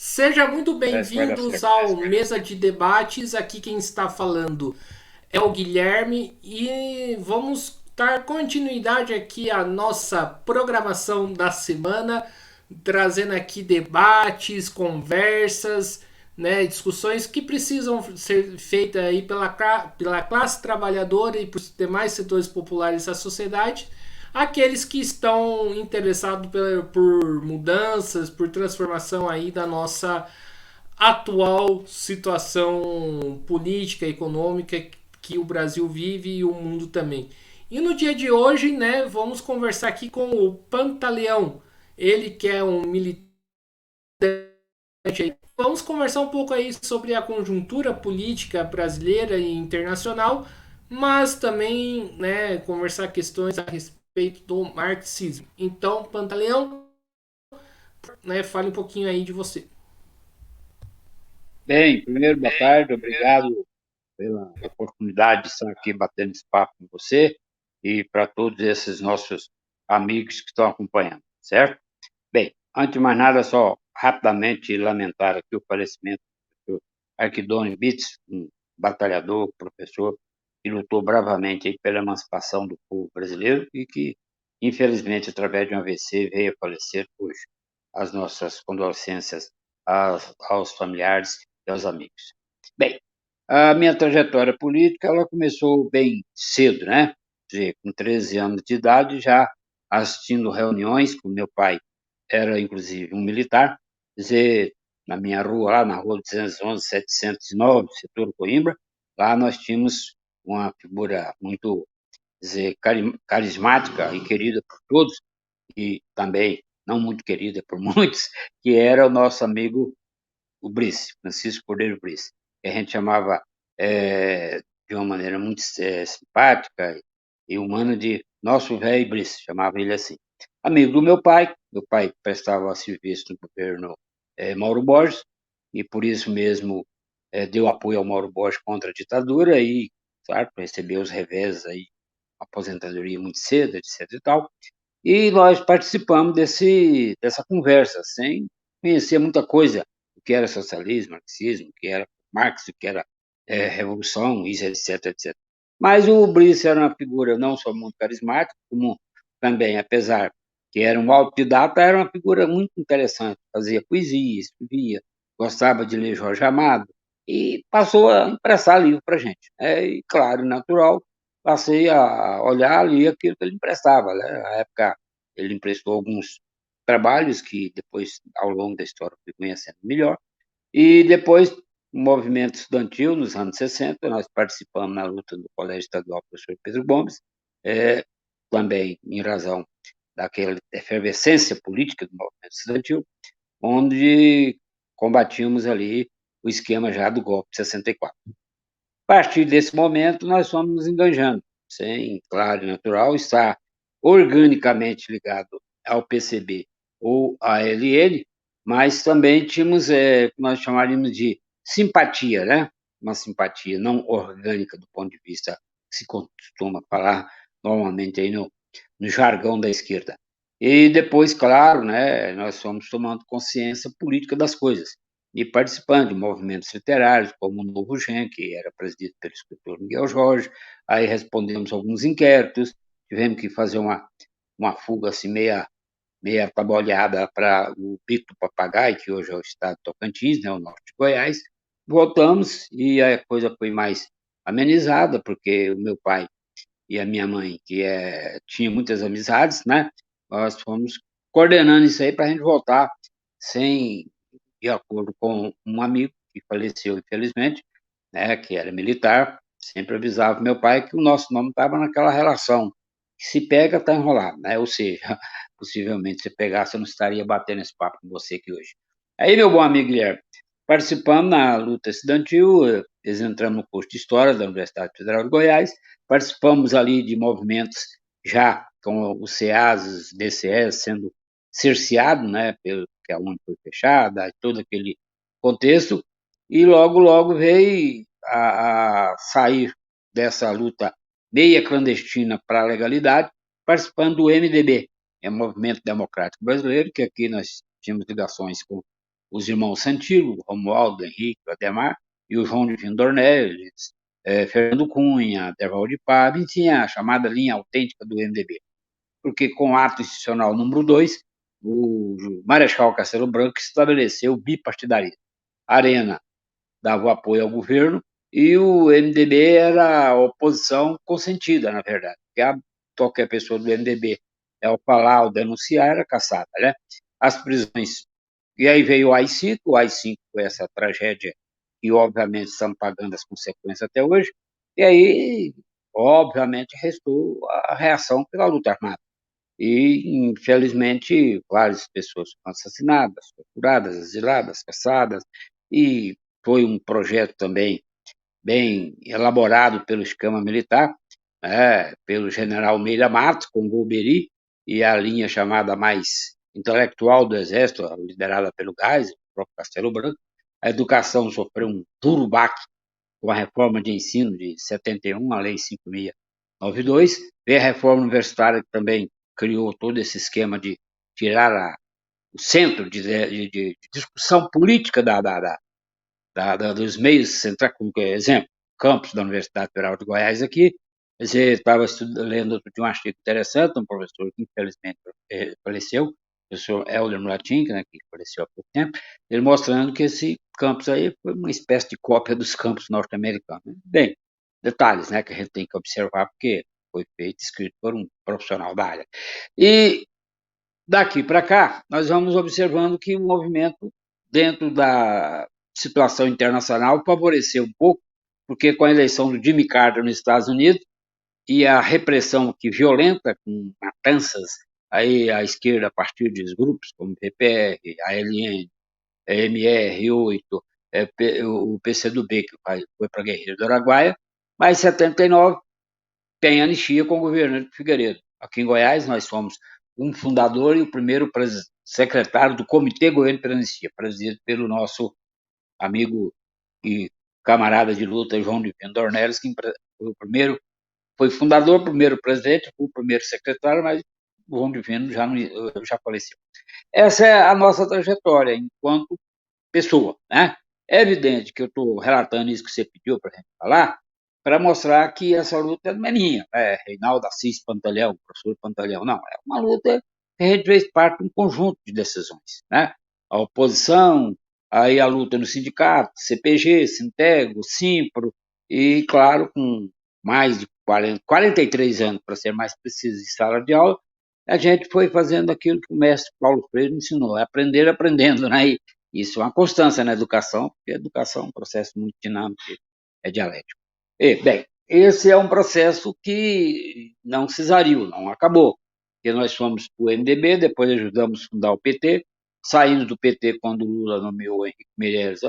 Seja muito Parece que vai dar bem-vindos certo. ao Mesa de Debates. Aqui quem está falando é o Guilherme e vamos dar continuidade aqui à nossa programação da semana, trazendo aqui debates, conversas, né, discussões que precisam ser feitas aí pela classe trabalhadora e por demais setores populares da sociedade, aqueles que estão interessados por mudanças, por transformação aí da nossa atual situação política, econômica que o Brasil vive e o mundo também. E no dia de hoje, né, vamos conversar aqui com o Pantaleão, ele que é um militante. Vamos conversar um pouco aí sobre a conjuntura política brasileira e internacional, mas também, né, conversar questões a respeito do marxismo. Então, Pantaleão, né, fale um pouquinho aí de você. Bem, primeiro, boa tarde, obrigado pela oportunidade de estar aqui batendo esse papo com você e para todos esses nossos amigos que estão acompanhando, certo? Bem, antes de mais nada, só rapidamente lamentar aqui o falecimento do Arquidone Bitts, um batalhador, professor, que lutou bravamente aí pela emancipação do povo brasileiro e que, infelizmente, através de um AVC, veio a falecer hoje. As nossas condolências aos familiares e aos amigos. Bem, a minha trajetória política, ela começou bem cedo, né? Quer dizer, com 13 anos de idade, já assistindo reuniões com meu pai, era inclusive um militar, quer dizer, na minha rua, lá na rua 211, 709, setor Coimbra, lá nós tínhamos uma figura muito, quer dizer, carismática e querida por todos, e também não muito querida por muitos, que era o nosso amigo, o Brice, Francisco Cordeiro Brice, que a gente chamava de uma maneira muito simpática e humana de nosso velho Brice, chamava ele assim. Amigo do meu pai prestava serviço no governo Mauro Borges, e por isso mesmo deu apoio ao Mauro Borges contra a ditadura e, claro, recebeu os revés aí, aposentadoria muito cedo, etc e tal. E nós participamos dessa conversa, sem conhecer muita coisa, o que era socialismo, marxismo, o que era Marx, o que era revolução, isso, etc, etc. Mas o Brice era uma figura não só muito carismática, como também, apesar que era um autodidata, era uma figura muito interessante, fazia poesia, escrevia, gostava de ler Jorge Amado, e passou a emprestar livro para a gente. E, claro, natural, passei a olhar ali aquilo que ele emprestava, né? Na época, ele emprestou alguns trabalhos que depois, ao longo da história, fui conhecendo melhor. E depois, o movimento estudantil, nos anos 60, nós participamos na luta do Colégio Estadual Professor Pedro Gomes, também em razão daquela efervescência política do movimento estudantil, onde combatíamos ali o esquema já do golpe de 64. A partir desse momento, nós fomos nos enganjando, sem, claro e natural, estar organicamente ligado ao PCB ou à LN, mas também tínhamos o que nós chamaríamos de simpatia, né? Uma simpatia não orgânica do ponto de vista que se costuma falar normalmente aí no jargão da esquerda. E depois, claro, né, nós fomos tomando consciência política das coisas e participando de movimentos literários, como o Novo Gen, que era presidido pelo escritor Miguel Jorge. Aí respondemos alguns inquéritos, tivemos que fazer uma fuga assim, meia trabalhada para o Pico do Papagaio, que hoje é o estado de Tocantins, né, o norte de Goiás. Voltamos e a coisa foi mais amenizada, porque o meu pai e a minha mãe, que tinha muitas amizades, né, nós fomos coordenando isso aí para a gente voltar sem, de acordo com um amigo que faleceu, infelizmente, né, que era militar, sempre avisava meu pai que o nosso nome estava naquela relação. Que se pega, está enrolado, né? Ou seja, possivelmente se pegasse, eu não estaria batendo esse papo com você aqui hoje. Aí, meu bom amigo Guilherme, participamos na luta estudantil, entramos no curso de História da Universidade Federal de Goiás, participamos ali de movimentos já com o CEAS, DCS sendo cerceado, né, pelo que a UNE foi fechada, todo aquele contexto, e logo veio a sair dessa luta meia clandestina para a legalidade, participando do MDB, é o Movimento Democrático Brasileiro, que aqui nós tínhamos ligações com os irmãos Santilo, Romualdo, Henrique, Ademar, e o João Divino Dornelles, Fernando Cunha, Derval de Pádua, enfim, a chamada linha autêntica do MDB. Porque com o ato institucional número 2, o Marechal Castelo Branco estabeleceu o bipartidarismo. A Arena dava o apoio ao governo e o MDB era a oposição consentida, na verdade, porque qualquer pessoa do MDB, ao falar ou denunciar, era caçada, né? As prisões. E aí veio o AI-5 foi essa tragédia e, obviamente, estamos pagando as consequências até hoje, e aí, obviamente, restou a reação pela luta armada. E, infelizmente, várias pessoas foram assassinadas, torturadas, exiladas, caçadas, e foi um projeto também bem elaborado pelo esquema militar, pelo general Meira Matos, com Golbery, e a linha chamada mais intelectual do Exército, liderada pelo Geisel, o próprio Castelo Branco. A educação sofreu um duro baque com a reforma de ensino de 71, a Lei 5.692, veio a reforma universitária que também criou todo esse esquema de tirar o centro de discussão política dos meios centrais, como exemplo, campus da Universidade Federal de Goiás aqui. Você estava lendo outro de um artigo interessante, um professor que infelizmente faleceu, o professor Helder Mulatin, né, que faleceu há pouco tempo, ele mostrando que esse campus aí foi uma espécie de cópia dos campos norte-americanos. Bem, detalhes, né, que a gente tem que observar, porque foi feito, escrito por um profissional da área. E daqui para cá, nós vamos observando que o movimento, dentro da situação internacional, favoreceu um pouco, porque com a eleição do Jimmy Carter nos Estados Unidos e a repressão que violenta, com matanças aí à esquerda a partir de grupos como PPR, ALN, MR8, o PCdoB, que foi para a Guerrilha do Araguaia, mas em 79 tem anistia com o governo de Figueiredo. Aqui em Goiás, nós somos um fundador e o primeiro secretário do Comitê Goiano para Anistia, presidido pelo nosso amigo e camarada de luta, João Divino Dornelles, que foi fundador, primeiro presidente, o primeiro secretário, mas o João Divino já faleceu. Essa é a nossa trajetória enquanto pessoa, né? É evidente que eu estou relatando isso que você pediu para a gente falar, para mostrar que essa luta não é minha, Reinaldo Assis Pantaleão, professor Pantaleão, não, é uma luta que a gente fez parte de um conjunto de decisões, né? A oposição, aí a luta no sindicato, CPG, Sintego, Simpro, e, claro, com mais de 43 anos, para ser mais preciso, de sala de aula, a gente foi fazendo aquilo que o mestre Paulo Freire ensinou, aprender aprendendo, né? E isso é uma constância na educação, porque a educação é um processo muito dinâmico, é dialético. Bem, esse é um processo que não cesariu, não acabou, porque nós fomos para o MDB, depois ajudamos a fundar o PT, saímos do PT quando o Lula nomeou o Henrique Meirelles,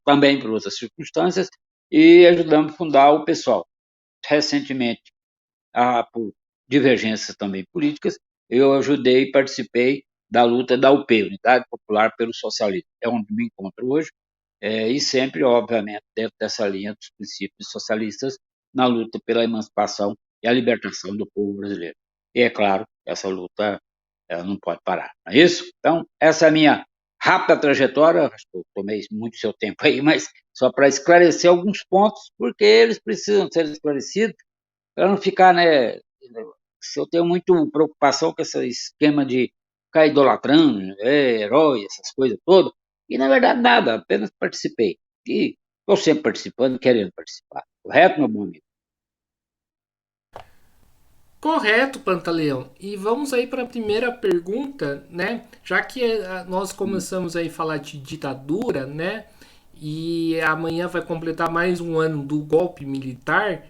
também por outras circunstâncias, e ajudamos a fundar o PSOL. Recentemente, por divergências também políticas, eu ajudei e participei da luta da UP, Unidade Popular pelo Socialismo. É onde me encontro hoje, e sempre, obviamente, dentro dessa linha dos princípios socialistas, na luta pela emancipação e a libertação do povo brasileiro. E, é claro, essa luta ela não pode parar, não é isso? Então, essa é a minha rápida trajetória, acho que eu tomei muito seu tempo aí, mas só para esclarecer alguns pontos, porque eles precisam ser esclarecidos, para não ficar, né? Se eu tenho muito preocupação com esse esquema de ficar idolatrando, herói, essas coisas todas, e na verdade nada, apenas participei. E estou sempre participando, querendo participar. Correto, meu bom amigo? Correto, Pantaleão. E vamos aí para a primeira pergunta, né? Já que nós começamos aí a falar de ditadura, né? E amanhã vai completar mais um ano do golpe militar.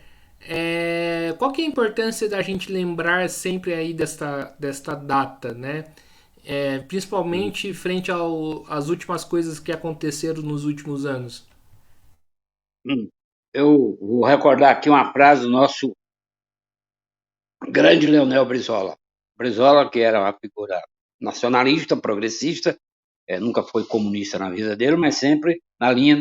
Qual que é a importância da gente lembrar sempre aí desta data, né? Principalmente frente às últimas coisas que aconteceram nos últimos anos. Eu vou recordar aqui uma frase do nosso grande Leonel Brizola. Brizola, que era uma figura nacionalista, progressista, nunca foi comunista na vida dele, mas sempre na linha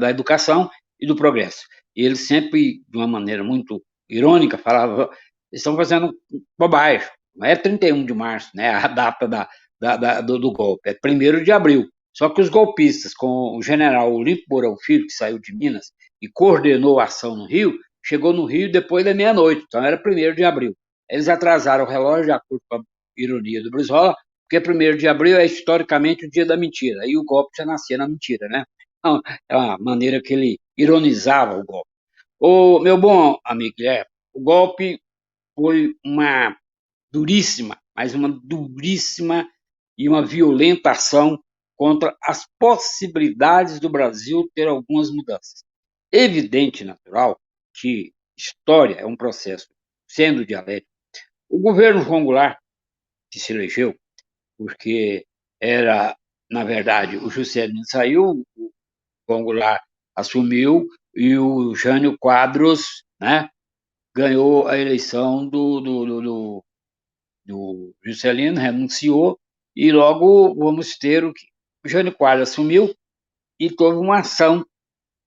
da educação e do progresso. E ele sempre, de uma maneira muito irônica, falava: estão fazendo bobagem, não é 31 de março, né, a data do golpe, é 1º de abril. Só que os golpistas, com o general Olímpio Mourão Filho, que saiu de Minas e coordenou a ação no Rio, chegou no Rio depois da meia-noite, então era 1º de abril. Eles atrasaram o relógio, de acordo com a ironia do Brizola, porque 1º de abril é historicamente o dia da mentira, e o golpe já nascia na mentira, né? Então, é uma maneira que ele ironizava o golpe. O meu bom amigo Guilherme, o golpe foi uma duríssima, mas uma duríssima e uma violenta ação contra as possibilidades do Brasil ter algumas mudanças. Evidente, natural, que história é um processo sendo dialético. O governo João Goulart, que se elegeu, porque era, na verdade, o Juscelino saiu, o João Goulart assumiu e o Jânio Quadros, né, ganhou a eleição do Juscelino, renunciou, e logo vamos ter o que o Jânio Quadros assumiu e teve uma ação,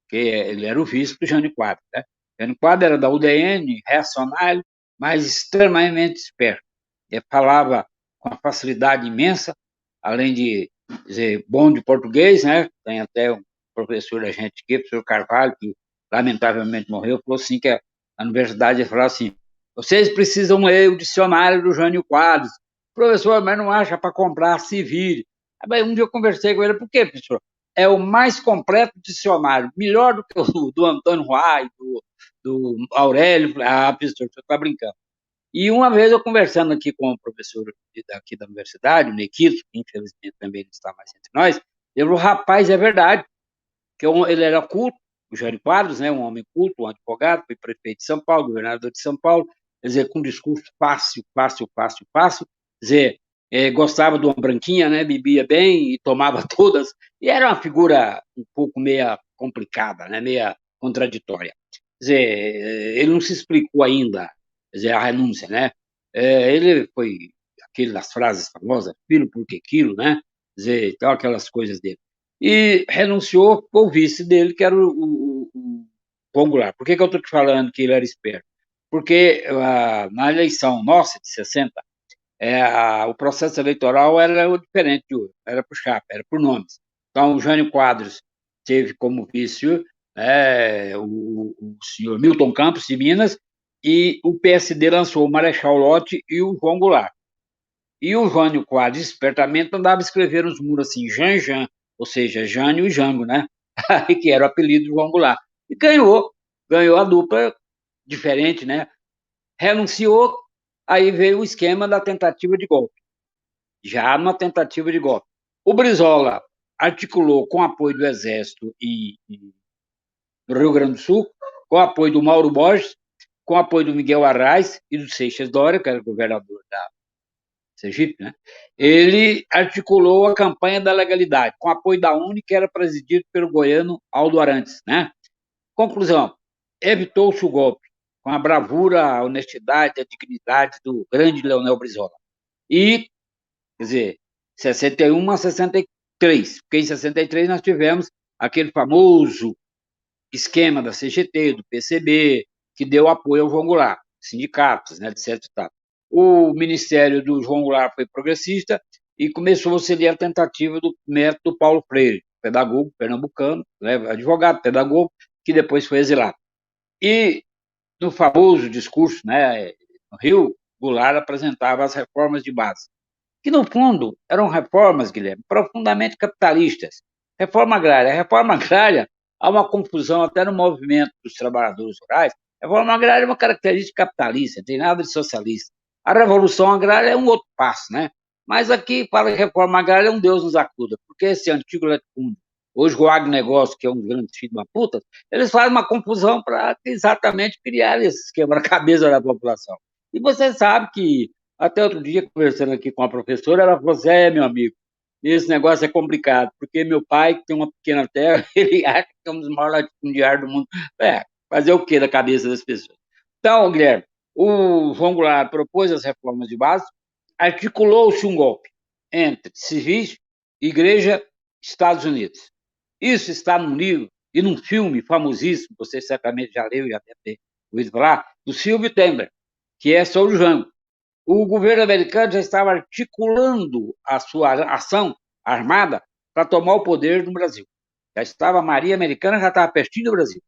que ele era o vice do Jânio Quadros. Né? O Jânio Quadros era da UDN, reacionário, mas extremamente esperto. Ele falava com uma facilidade imensa, além de dizer bom de português, né? Tem até um professor da gente aqui, o professor Carvalho, que lamentavelmente morreu, falou assim que a universidade falou assim: vocês precisam ler o dicionário do Jânio Quadros. Professor, mas não acha para comprar, se vire. Aí um dia eu conversei com ele, por quê, professor? É o mais completo dicionário, melhor do que o do Antônio Ruai, do Aurélio. Ah, professor, você está brincando. E uma vez eu conversando aqui com o professor aqui da universidade, o Nequito, que infelizmente também não está mais entre nós, ele falou, rapaz, é verdade, que ele era culto, o Jânio Quadros, né, um homem culto, um advogado, foi prefeito de São Paulo, governador de São Paulo, quer dizer, com um discurso fácil, fácil, fácil, fácil, quer dizer, gostava de uma branquinha, né, bebia bem e tomava todas, e era uma figura um pouco meia complicada, né, meia contraditória. Quer dizer, ele não se explicou ainda, quer dizer, a renúncia, né? Ele foi aquele das frases famosas, filho porque quilo, né? Quer dizer, então aquelas coisas dele. E renunciou o vice dele, que era o João Goulart. Por que eu estou te falando que ele era esperto? Porque na eleição nossa, de 60, o processo eleitoral era diferente de hoje, era por chapa, era por nomes. Então, o Jânio Quadros teve como vice o senhor Milton Campos, de Minas, e o PSD lançou o Marechal Lott e o João Goulart. E o Jânio Quadros, espertamente, andava escrevendo nos muros assim, Jan, ou seja, Jânio e Jango, né? Que era o apelido do João Goulart. E ganhou a dupla diferente, né? Renunciou, aí veio o esquema da tentativa de golpe. Já na tentativa de golpe. O Brizola articulou com apoio do Exército no Rio Grande do Sul, com apoio do Mauro Borges, com apoio do Miguel Arraes e do Seixas Dória, que era governador da Sergipe, né? Ele articulou a campanha da legalidade, com apoio da UNE, que era presidido pelo goiano Aldo Arantes, né? Conclusão, evitou-se o golpe, com a bravura, a honestidade, a dignidade do grande Leonel Brizola. E, quer dizer, 61 a 63, porque em 63 nós tivemos aquele famoso esquema da CGT, do PCB, que deu apoio ao João Goulart, sindicatos, né, de certo estado. O ministério do João Goulart foi progressista e começou-se ali a tentativa do método Paulo Freire, pedagogo pernambucano, né, advogado, pedagogo, que depois foi exilado. E no famoso discurso, né, no Rio, Goulart apresentava as reformas de base, que no fundo eram reformas, Guilherme, profundamente capitalistas. Reforma agrária. A reforma agrária, há uma confusão até no movimento dos trabalhadores rurais. A reforma agrária é uma característica capitalista, não tem nada de socialista. A revolução agrária é um outro passo, né? Mas aqui, para a reforma agrária, um Deus nos acuda, porque esse antigo latifúndio, hoje o agronegócio, que é um grande filho de uma puta, eles fazem uma confusão para exatamente criar esse esquema na cabeça da população. E você sabe que até outro dia, conversando aqui com a professora, ela falou assim, meu amigo, esse negócio é complicado, porque meu pai, que tem uma pequena terra, ele acha que é um dos maiores latifundiários do mundo. Fazer o quê da cabeça das pessoas? Então, Guilherme, o João Goulart propôs as reformas de base, articulou-se um golpe entre civis, igreja, Estados Unidos. Isso está num livro e num filme famosíssimo, você certamente já leu e já deve ter ouvido falar, do Silvio Tembler, que é sobre o Jango. O governo americano já estava articulando a sua ação armada para tomar o poder no Brasil. Já estava, a Marinha Americana já estava pertinho do Brasil,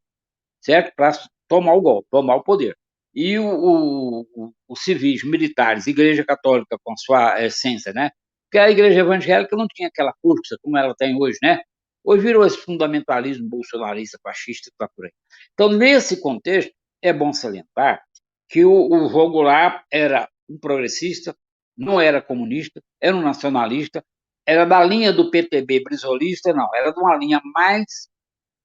certo? Para tomar o golpe, tomar o poder. E os civis, militares, Igreja Católica com sua essência, né? Porque a Igreja Evangélica não tinha aquela força como ela tem hoje, né? Hoje virou esse fundamentalismo bolsonarista, fascista que está por aí. Então, nesse contexto, é bom salientar que o João Goulart era um progressista, não era comunista, era um nacionalista, era da linha do PTB brisolista, não, era de uma linha mais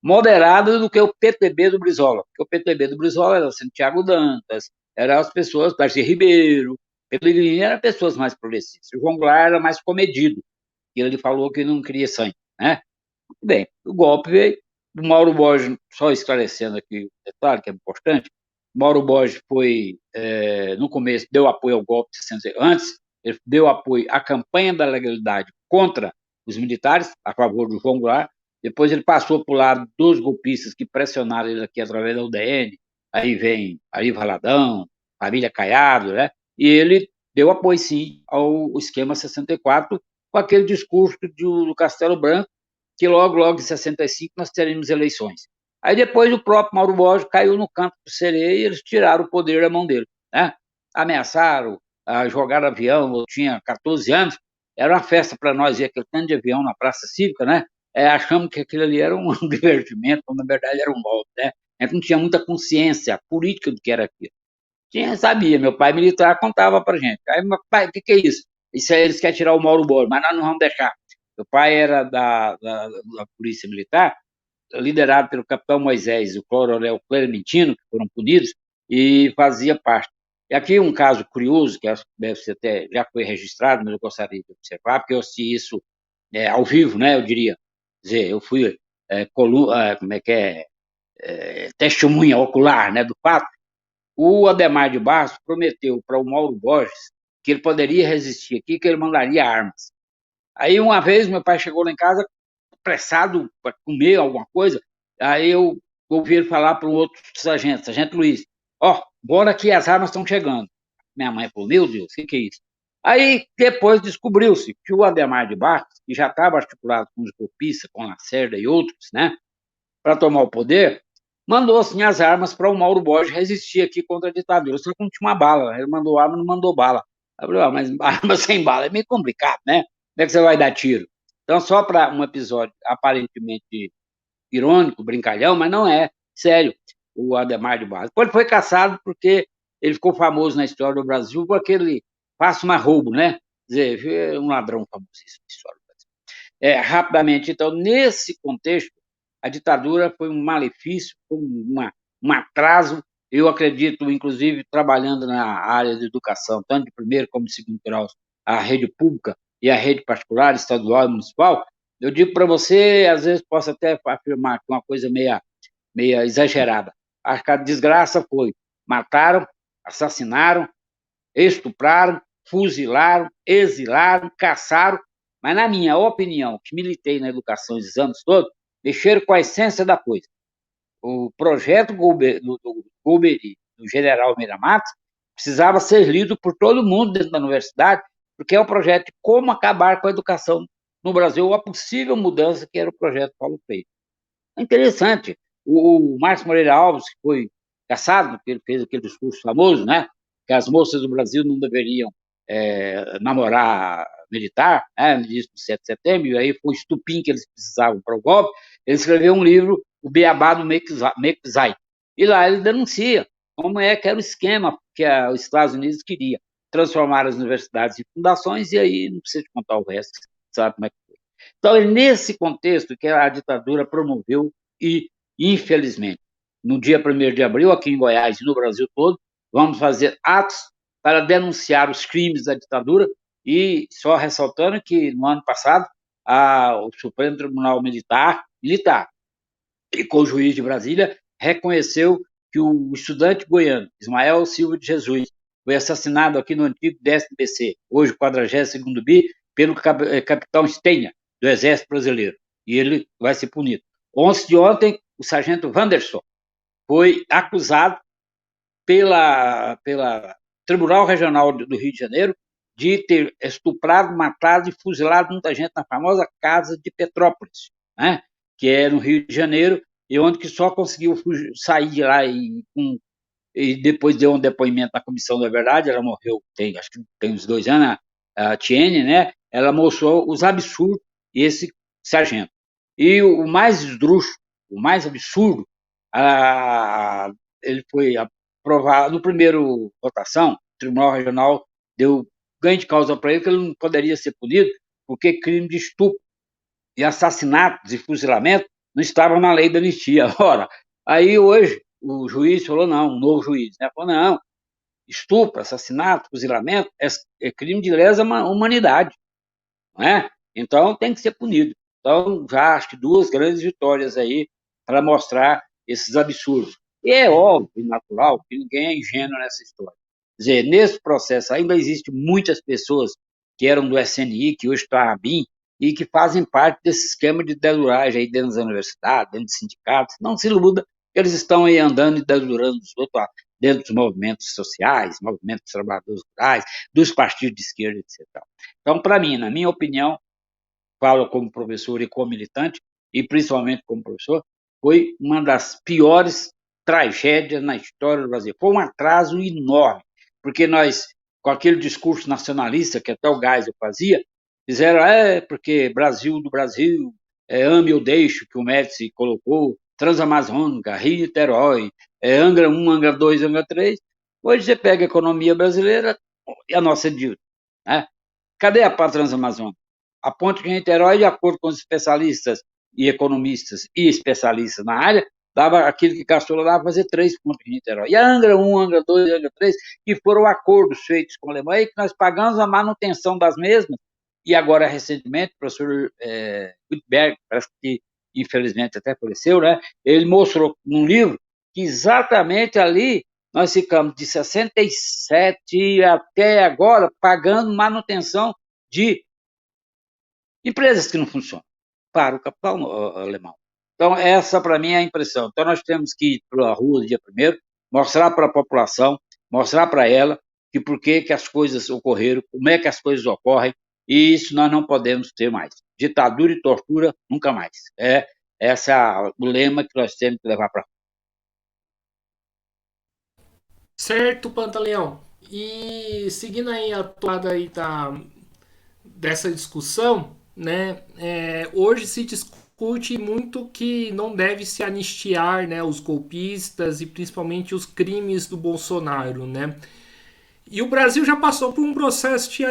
moderada do que o PTB do Brizola, porque o PTB do Brizola era o Santiago Dantas, eram as pessoas, Darcy Ribeiro, Pedro Iglesias, eram pessoas mais progressistas. O João Goulart era mais comedido, e ele falou que não queria sangue, né? Bem, o golpe veio, o Mauro Borges, só esclarecendo aqui o detalhe que é importante, Mauro Borges foi, no começo, deu apoio ao golpe de 60, antes, ele deu apoio à campanha da legalidade contra os militares, a favor do João Goulart, depois ele passou para o lado dos golpistas que pressionaram ele aqui através da UDN, aí vem Ari Valadão, família Caiado, né? E ele deu apoio, sim, ao esquema 64, com aquele discurso do Castelo Branco, que logo em 65 nós teremos eleições. Aí depois o próprio Mauro Borges caiu no campo do sereia e eles tiraram o poder da mão dele, né? Ameaçaram, jogaram avião, eu tinha 14 anos, era uma festa para nós ver aquele tanto de avião na Praça Cívica, né? Achamos que aquilo ali era um divertimento, quando na verdade era um golpe, né? A gente não tinha muita consciência política do que era aquilo. Sabia, meu pai militar contava pra gente. Aí, meu pai, o que é isso? Isso aí eles querem tirar o Mauro Borges, mas nós não vamos deixar. Meu pai era da Polícia Militar, liderado pelo capitão Moisés e o coronel Clementino, que foram punidos, e fazia parte. E aqui um caso curioso, que acho que deve ser até, já foi registrado, mas eu gostaria de observar, porque eu assisti isso ao vivo, né, eu diria. Quer dizer, eu fui como é que testemunha ocular, né, do fato. O Adhemar de Barros prometeu para o Mauro Borges que ele poderia resistir aqui, que ele mandaria armas. Aí, uma vez, meu pai chegou lá em casa, apressado para comer alguma coisa, aí eu ouvi ele falar para um outro sargento Luiz, bora que as armas estão chegando. Minha mãe falou, meu Deus, o que é isso? Aí, depois descobriu-se que o Adhemar de Barros, que já estava articulado com os golpistas, com Lacerda e outros, né, para tomar o poder, mandou assim as armas para o Mauro Borges resistir aqui contra a ditadura. Só que não tinha uma bala, ele mandou arma, não mandou bala. Eu falei, mas arma sem bala é meio complicado, né? Como é que você vai dar tiro? Então, só para um episódio aparentemente irônico, brincalhão, mas não é, sério, o Adhemar de Barros. Depois ele foi caçado porque ele ficou famoso na história do Brasil por aquele faço mais roubo, né? Quer dizer, um ladrão famosíssimo na história do Brasil. Rapidamente, então, nesse contexto, a ditadura foi um malefício, foi um atraso. Eu acredito, inclusive, trabalhando na área de educação, tanto de primeiro como de segundo grau, a rede pública e a rede particular, estadual e municipal, eu digo para você, às vezes posso até afirmar que uma coisa meia exagerada. Acho que a desgraça foi: mataram, assassinaram, estupraram, fuzilaram, exilaram, caçaram, mas, na minha opinião, que militei na educação esses anos todos, mexeram com a essência da coisa. O projeto Golbery, do general Meira Matos, precisava ser lido por todo mundo dentro da universidade, porque é um projeto de como acabar com a educação no Brasil, a possível mudança que era o projeto Paulo Freire. É interessante. O Márcio Moreira Alves, que foi caçado, porque ele fez aquele discurso famoso, né? Que as moças do Brasil não deveriam namorar militar, né? No início do 7 de setembro, e aí foi o estupim que eles precisavam para o golpe. Ele escreveu um livro, O Beabá do Mekzai. E lá ele denuncia como é que era o esquema que os Estados Unidos queria transformar as universidades em fundações, e aí não precisa te contar o resto, sabe como é que foi. Então, é nesse contexto que a ditadura promoveu e, infelizmente, no dia 1º de abril, aqui em Goiás e no Brasil todo, vamos fazer atos para denunciar os crimes da ditadura e só ressaltando que, no ano passado, o Supremo Tribunal Militar, e com o juiz de Brasília, reconheceu que o estudante goiano, Ismael Silva de Jesus, foi assassinado aqui no antigo 10º BC, hoje 42º BI, pelo capitão Stenha, do Exército Brasileiro, e ele vai ser punido. Ontem, o sargento Wanderson foi acusado pela Tribunal Regional do Rio de Janeiro de ter estuprado, matado e fuzilado muita gente na famosa Casa de Petrópolis, né? Que é no Rio de Janeiro, e onde que só conseguiu sair de lá e depois deu um depoimento na Comissão da Verdade. Ela morreu, acho que tem uns 2 anos, a Tiene, né? Ela mostrou os absurdos esse sargento. E o mais esdrúxulo, o mais absurdo, ele foi aprovado no primeiro votação. O Tribunal Regional deu ganho de causa para ele, que ele não poderia ser punido, porque crime de estupro e assassinatos e fuzilamento não estavam na lei da anistia. Ora, aí hoje o juiz falou, não, um novo juiz, né? Falou, não, estupro, assassinato, fuzilamento é crime de lesa humanidade, não é? Então tem que ser punido. Então, já acho que 2 grandes vitórias aí para mostrar esses absurdos. E é óbvio e natural que ninguém é ingênuo nessa história. Quer dizer, nesse processo ainda existem muitas pessoas que eram do SNI, que hoje estão na BIM, e que fazem parte desse esquema de deduragem aí dentro das universidades, dentro dos sindicatos. Não se iluda, eles estão aí andando e dedurando os outros lá, dentro dos movimentos sociais, movimentos dos trabalhadores rurais, dos partidos de esquerda, etc. Então, para mim, na minha opinião, falo como professor e como militante, e principalmente como professor, foi uma das piores tragédias na história do Brasil. Foi um atraso enorme, porque nós, com aquele discurso nacionalista que até o Geisel fazia, fizeram, porque Brasil do Brasil, ame ou deixe, que o Médici colocou, Transamazônica, Rio-Niterói, Angra 1, Angra 2, Angra 3. Hoje você pega a economia brasileira e a nossa dívida, né? Cadê a Transamazônica? A ponte de Niterói, de acordo com os especialistas e economistas e especialistas na área, dava aquilo que Caçola dava fazer 3 pontos de Niterói. E a Angra 1, Angra 2, Angra 3, que foram acordos feitos com a Alemanha, que nós pagamos a manutenção das mesmas, e agora, recentemente, o professor Gutenberg, parece que infelizmente até faleceu, né? Ele mostrou num livro que exatamente ali nós ficamos de 67 até agora pagando manutenção de empresas que não funcionam para o capital alemão. Então, essa para mim é a impressão. Então, nós temos que ir para a rua no dia 1º, mostrar para a população, mostrar para ela que por que as coisas ocorreram, como é que as coisas ocorrem, e isso nós não podemos ter mais. Ditadura e tortura, nunca mais. Esse é o lema que nós temos que levar para a rua. Certo, Pantaleão. E seguindo aí a toada aí dessa discussão, né? Hoje se discute muito que não deve se anistiar, né, os golpistas e principalmente os crimes do Bolsonaro, né? E o Brasil já passou por um processo de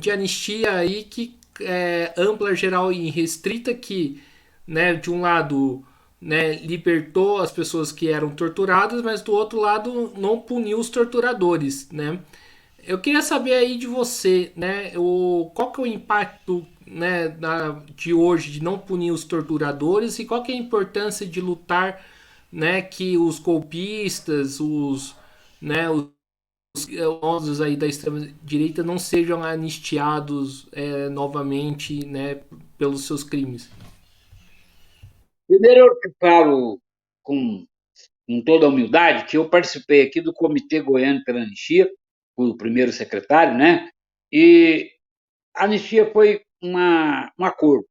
anistia aí que é ampla, geral e restrita, que, né, de um lado, né, libertou as pessoas que eram torturadas, mas do outro lado não puniu os torturadores, né? Eu queria saber aí de você, né, qual que é o impacto, né, de hoje de não punir os torturadores e qual que é a importância de lutar, né, que os golpistas, os aí da extrema direita não sejam anistiados novamente, né, pelos seus crimes. Primeiro, eu te falo com toda a humildade que eu participei aqui do Comitê Goiano pela Anistia, fui o primeiro secretário, né? E a anistia foi um acordo,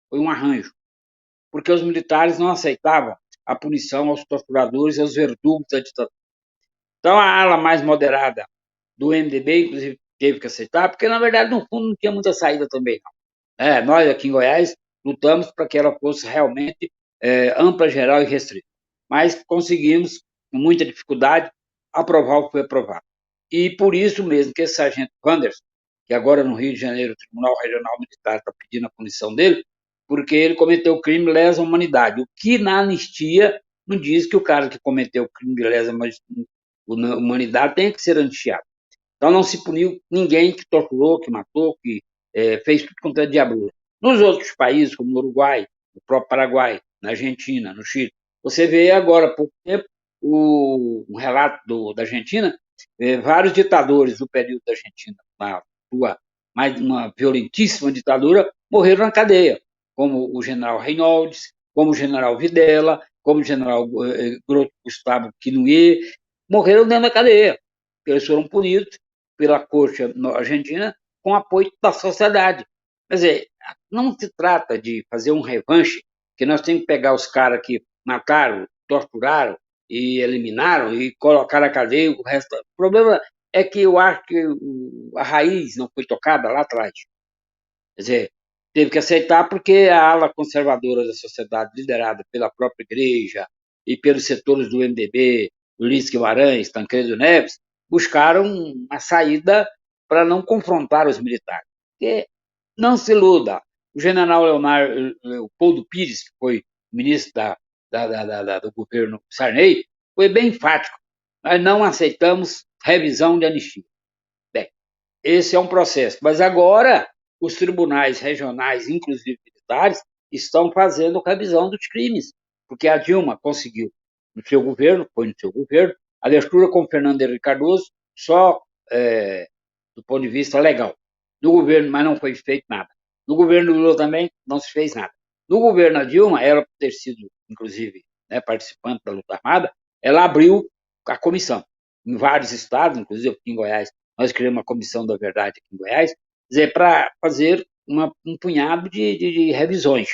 foi um arranjo, porque os militares não aceitavam a punição aos torturadores e aos verdugos da ditadura. Então, a ala mais moderada do MDB, inclusive, teve que aceitar, porque, na verdade, no fundo, não tinha muita saída também, não. Nós, aqui em Goiás, lutamos para que ela fosse realmente ampla, geral e restrita. Mas conseguimos, com muita dificuldade, aprovar o que foi aprovado. E por isso mesmo que esse sargento Wanderson, que agora no Rio de Janeiro, o Tribunal Regional Militar está pedindo a punição dele, porque ele cometeu crime de lesa humanidade, o que na anistia não diz que o cara que cometeu crime de lesa humanidade tem que ser anistiado. Então não se puniu ninguém que torturou, que matou, que fez tudo quanto é diabrura. Nos outros países, como no Uruguai, no próprio Paraguai, na Argentina, no Chile, você vê agora, há pouco tempo, um relato da Argentina, vários ditadores do período da Argentina, uma violentíssima ditadura, morreram na cadeia, como o general Reynolds, como o general Videla, como o general Gustavo Quinoé, morreram dentro da cadeia, porque eles foram punidos pela Corte argentina com apoio da sociedade. Quer dizer, não se trata de fazer um revanche, que nós temos que pegar os caras que mataram, torturaram e eliminaram e colocar na cadeia o resto. O problema é que eu acho que a raiz não foi tocada lá atrás. Quer dizer, teve que aceitar porque a ala conservadora da sociedade, liderada pela própria igreja e pelos setores do MDB, Ulisses Guimarães, Tancredo Neves, buscaram uma saída para não confrontar os militares. Porque não se iluda, o general Leopoldo Pires, que foi ministro do governo Sarney, foi bem enfático. Nós não aceitamos revisão de anistia. Bem, esse é um processo. Mas agora, os tribunais regionais, inclusive militares, estão fazendo revisão dos crimes, porque a Dilma conseguiu, no seu governo, foi no seu governo, a leitura com Fernando Henrique Cardoso só do ponto de vista legal. No governo, mas não foi feito nada. No governo Lula também não se fez nada. No governo da Dilma, ela, por ter sido, inclusive, participante da luta armada, ela abriu a comissão em vários estados, inclusive aqui em Goiás. Nós criamos uma comissão da verdade aqui em Goiás, para fazer um punhado de revisões.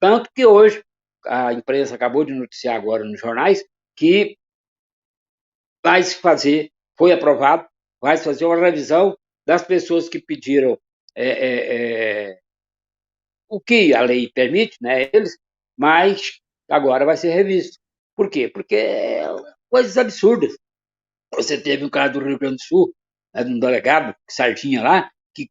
Tanto que hoje, a imprensa acabou de noticiar agora nos jornais, que vai se fazer, foi aprovado, vai se fazer uma revisão das pessoas que pediram o que a lei permite, né, eles, mas agora vai ser revisto. Por quê? Porque coisas absurdas. Você teve um caso do Rio Grande do Sul, de um delegado, Sardinha lá, que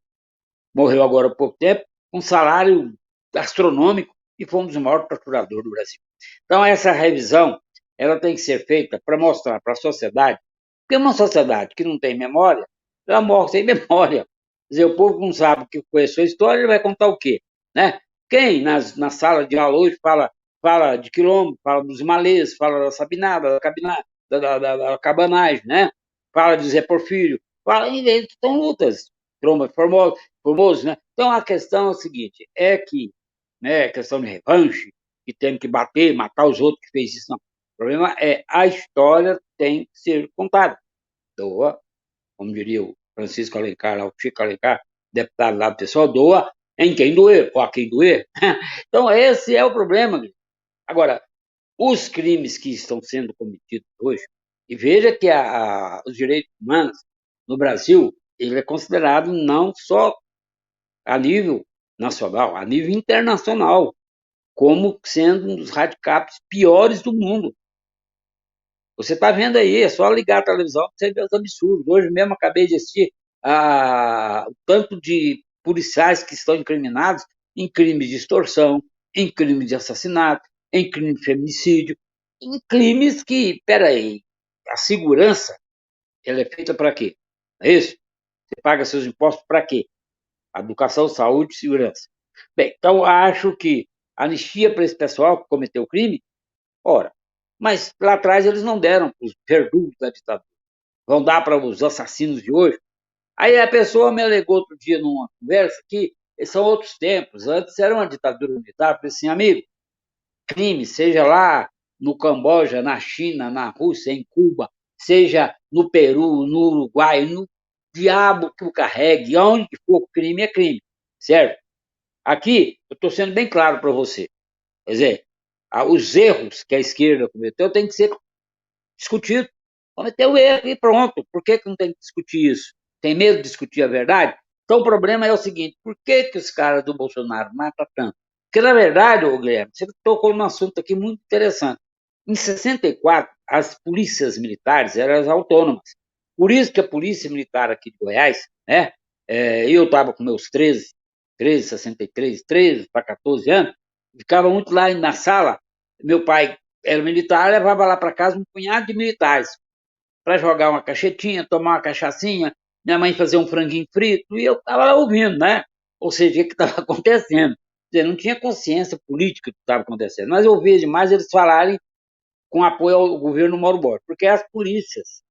morreu agora há pouco tempo, com um salário astronômico e foi um dos maiores torturadores do Brasil. Então, essa revisão ela tem que ser feita para mostrar para a sociedade, porque uma sociedade que não tem memória, ela morre sem memória. Quer dizer, o povo não sabe o que foi a sua história, ele vai contar o quê? Né? Quem na sala de aula hoje fala de quilombo, fala dos malês, fala da sabinada, da cabanagem, né? Fala de Zé Porfírio, fala, são lutas, Formoso, né? Então a questão é o seguinte, é que, né, questão de revanche, que tem que bater, matar os outros que fez isso, não. O problema é a história tem que ser contada. Doa, como diria o Francisco Alencar, lá, o Chico Alencar, deputado lá do pessoal, doa em quem doer, ou a quem doer. Então esse é o problema. Agora, os crimes que estão sendo cometidos hoje, e veja que os direitos humanos no Brasil, ele é considerado não só a nível nacional, a nível internacional, como sendo um dos radicais piores do mundo. Você está vendo aí, é só ligar a televisão para você ver os absurdos. Hoje mesmo acabei de assistir o tanto de policiais que estão incriminados em crimes de extorsão, em crimes de assassinato, em crimes de feminicídio, em crimes que, peraí, a segurança, ela é feita para quê? É isso? Você paga seus impostos para quê? Educação, saúde e segurança. Bem, então acho que anistia para esse pessoal que cometeu crime, ora, mas lá atrás eles não deram para os verdugos da ditadura. Vão dar para os assassinos de hoje. Aí a pessoa me alegou outro dia numa conversa que são outros tempos. Antes era uma ditadura militar. Eu falei assim, amigo, crime, seja lá no Camboja, na China, na Rússia, em Cuba, seja no Peru, no Uruguai, no diabo que o carregue, onde for crime é crime, certo? Aqui, eu estou sendo bem claro para você. Quer dizer, os erros que a esquerda cometeu têm que ser discutidos. Cometeu erro e pronto. Por que não tem que discutir isso? Tem medo de discutir a verdade? Então o problema é o seguinte, por que os caras do Bolsonaro matam tanto? Porque, na verdade, Guilherme, você tocou num assunto aqui muito interessante. Em 64, as polícias militares eram autônomas. Por isso que a polícia militar aqui de Goiás, né, eu estava com meus 63, 13 para 14 anos, ficava muito lá na sala. Meu pai era militar, levava lá para casa um punhado de militares para jogar uma cachetinha, tomar uma cachaçinha, minha mãe fazer um franguinho frito, e eu estava lá ouvindo, né? Ou seja, o que estava acontecendo. Eu não tinha consciência política do que estava acontecendo, mas eu ouvia demais eles falarem com apoio ao governo Mauro Borges, porque as polícias,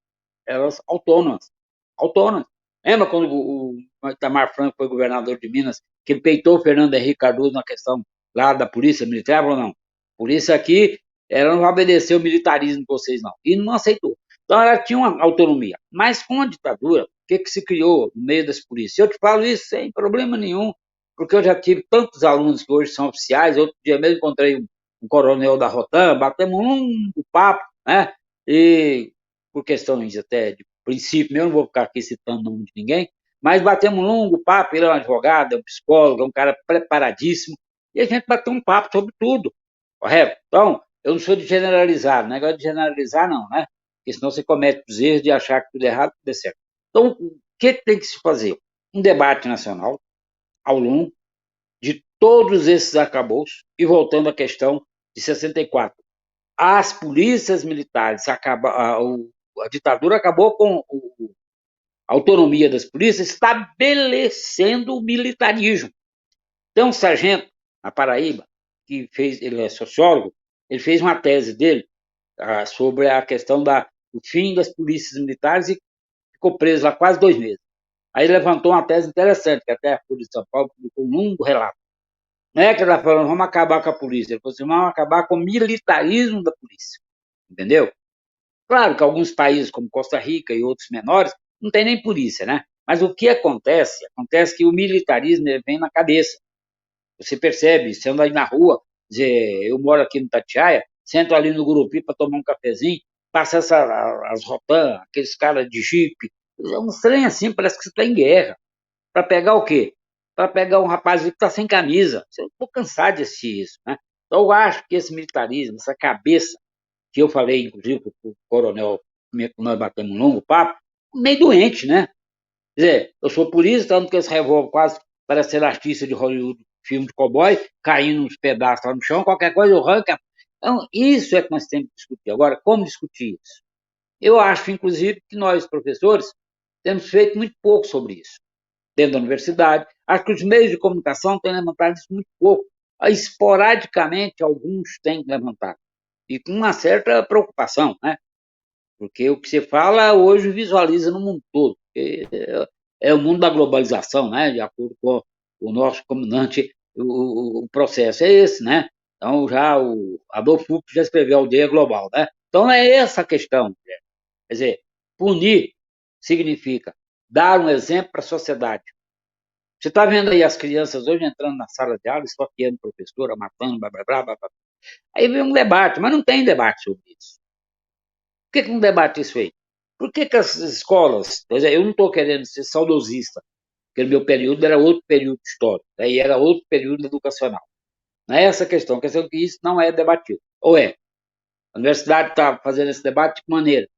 elas autônomas, autônomas. Lembra quando o Itamar Franco foi governador de Minas, que ele peitou o Fernando Henrique Cardoso na questão lá da polícia militar, ou não? A polícia aqui, ela não vai obedecer o militarismo de vocês, não. E não aceitou. Então, ela tinha uma autonomia. Mas com a ditadura, o que se criou no meio das polícias? Eu te falo isso sem problema nenhum, porque eu já tive tantos alunos que hoje são oficiais. Outro dia mesmo encontrei um coronel da Rotan, batemos um papo, né? E por questões até de princípio, eu não vou ficar aqui citando o nome de ninguém, mas batemos um longo papo. Ele é um advogado, é um psicólogo, é um cara preparadíssimo, e a gente bateu um papo sobre tudo, correto? Então, eu não sou de generalizar, não é negócio de generalizar, não, né? Porque senão você comete os erros de achar que tudo é errado, tudo é certo. Então, o que tem que se fazer? Um debate nacional, ao longo de todos esses arcabouços, e voltando à questão de 64. As polícias militares, a ditadura acabou com a autonomia das polícias, estabelecendo o militarismo. Tem um sargento na Paraíba, que fez, ele é sociólogo, ele fez uma tese dele sobre a questão do fim das polícias militares e ficou preso lá quase 2 meses. Aí ele levantou uma tese interessante, que até a Folha de São Paulo publicou um longo relato. Não é que ele está falando, vamos acabar com a polícia. Ele falou assim, vamos acabar com o militarismo da polícia. Entendeu? Claro que alguns países, como Costa Rica e outros menores, não tem nem polícia, né? Mas o que acontece? Acontece que o militarismo vem na cabeça. Você percebe, você anda aí na rua, dizer, eu moro aqui no Tatiaia, sento ali no Gurupi para tomar um cafezinho, passa as Rotan, aqueles caras de jipe, é um trem assim, parece que você está em guerra. Para pegar o quê? Para pegar um rapaz que está sem camisa. Eu estou cansado de assistir isso, né? Então, eu acho que esse militarismo, essa cabeça, que eu falei, inclusive, para o coronel, que nós batemos um longo papo, meio doente, né? Quer dizer, eu sou polícia, tanto que esse revólver quase parece ser artista de Hollywood, filme de cowboy, caindo uns pedaços lá no chão, qualquer coisa eu arranco. Então, isso é que nós temos que discutir. Agora, como discutir isso? Eu acho, inclusive, que nós, professores, temos feito muito pouco sobre isso dentro da universidade. Acho que os meios de comunicação têm levantado isso muito pouco. Esporadicamente, alguns têm levantado. E com uma certa preocupação, né? Porque o que você fala hoje visualiza no mundo todo. É o mundo da globalização, né? De acordo com o nosso comandante, o processo é esse, né? Então, já o Adolfo Fux já escreveu Aldeia Global, né? Então, é essa a questão. Quer dizer, punir significa dar um exemplo para a sociedade. Você está vendo aí as crianças hoje entrando na sala de aula, esfaqueando professora, matando, blá, blá, blá, blá, blá. Aí vem um debate, mas não tem debate sobre isso. Por que não debate isso aí? Por que as escolas, quer dizer, eu não estou querendo ser saudosista, porque no meu período era outro período histórico, aí era outro período educacional. Não é essa a questão é que isso não é debatido. Ou é? A universidade está fazendo esse debate de que maneira?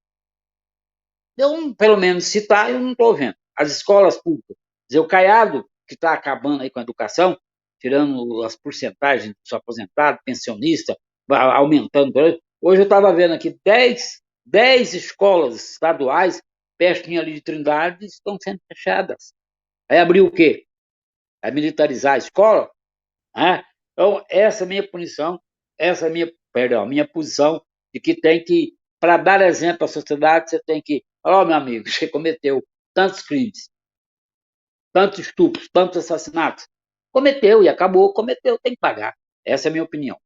Eu, pelo menos, citar, eu não estou vendo. As escolas públicas, quer dizer, o Caiado, que está acabando aí com a educação, tirando as porcentagens dos aposentados, pensionista, aumentando. Hoje eu estava vendo aqui 10 escolas estaduais, pertinho ali de Trindade, estão sendo fechadas. Aí abriu o quê? Vai militarizar a escola? Né? Então, essa é a minha punição, essa é a minha, perdão, a minha posição de que tem que, para dar exemplo à sociedade, você tem que, ó, meu amigo, você cometeu tantos crimes, tantos estupros, tantos assassinatos. Cometeu e acabou, cometeu, tem que pagar. Essa é a minha opinião.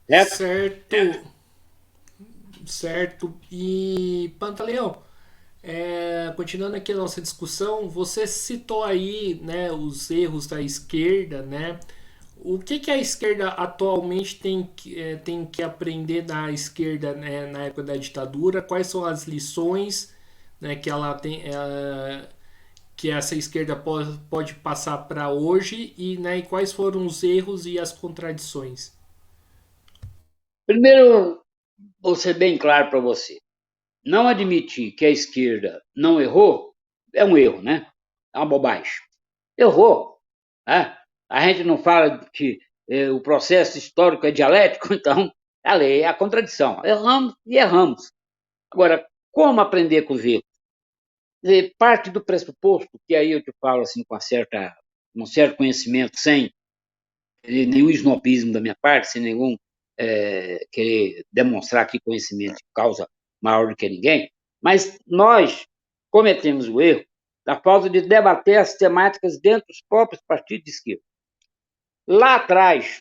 Certo? Certo, certo. E Pantaleão, continuando aqui a nossa discussão, você citou aí, né, os erros da esquerda, né? O que a esquerda atualmente tem que aprender da esquerda, né, na época da ditadura? Quais são as lições, né, que ela tem, que essa esquerda pode passar para hoje e, né, e quais foram os erros e as contradições? Primeiro, vou ser bem claro para você. Não admitir que a esquerda não errou é um erro, né? É uma bobagem. Errou. Né? A gente não fala que o processo histórico é dialético, então a lei é a contradição. Erramos e erramos. Agora, como aprender com os erros? Parte do pressuposto, que aí eu te falo assim com um certo conhecimento, sem nenhum snobismo da minha parte, sem nenhum querer demonstrar que conhecimento causa maior do que ninguém, mas nós cometemos o erro da falta de debater as temáticas dentro dos próprios partidos de esquerda. Lá atrás,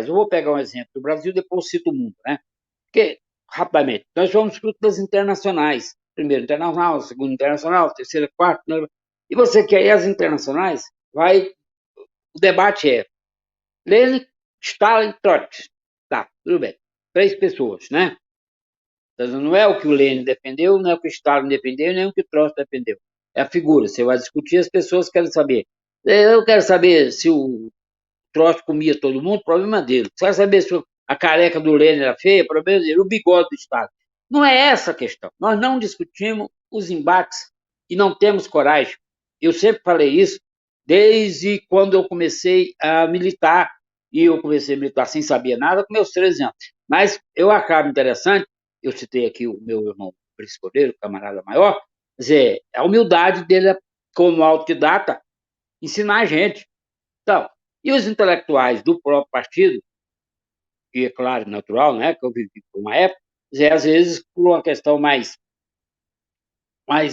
eu vou pegar um exemplo do Brasil, depois cito o mundo, né? Porque rapidamente, nós somos fruto das internacionais. Primeiro internacional, segundo internacional, terceiro, quarto. Né? E você quer ir às internacionais? O debate é Lenin, Stalin, Trotsky. Tá, tudo bem. 3 pessoas, né? Então, não é o que o Lenin defendeu, não é o que o Stalin defendeu, nem o que o Trotsky defendeu. É a figura. Você vai discutir, as pessoas querem saber. Eu quero saber se o Trotsky comia todo mundo, problema dele. Você vai saber se a careca do Lenin era feia, problema dele. O bigode do Estado. Não é essa a questão. Nós não discutimos os embates e não temos coragem. Eu sempre falei isso desde quando eu comecei a militar. E eu comecei a militar sem saber nada com meus 13 anos. Mas eu achava interessante, eu citei aqui o meu irmão Priscodeiro, camarada maior, quer dizer, a humildade dele como autodidata ensinar a gente. Então, e os intelectuais do próprio partido, que é claro, natural, né, que eu vivi por uma época, às vezes por uma questão mais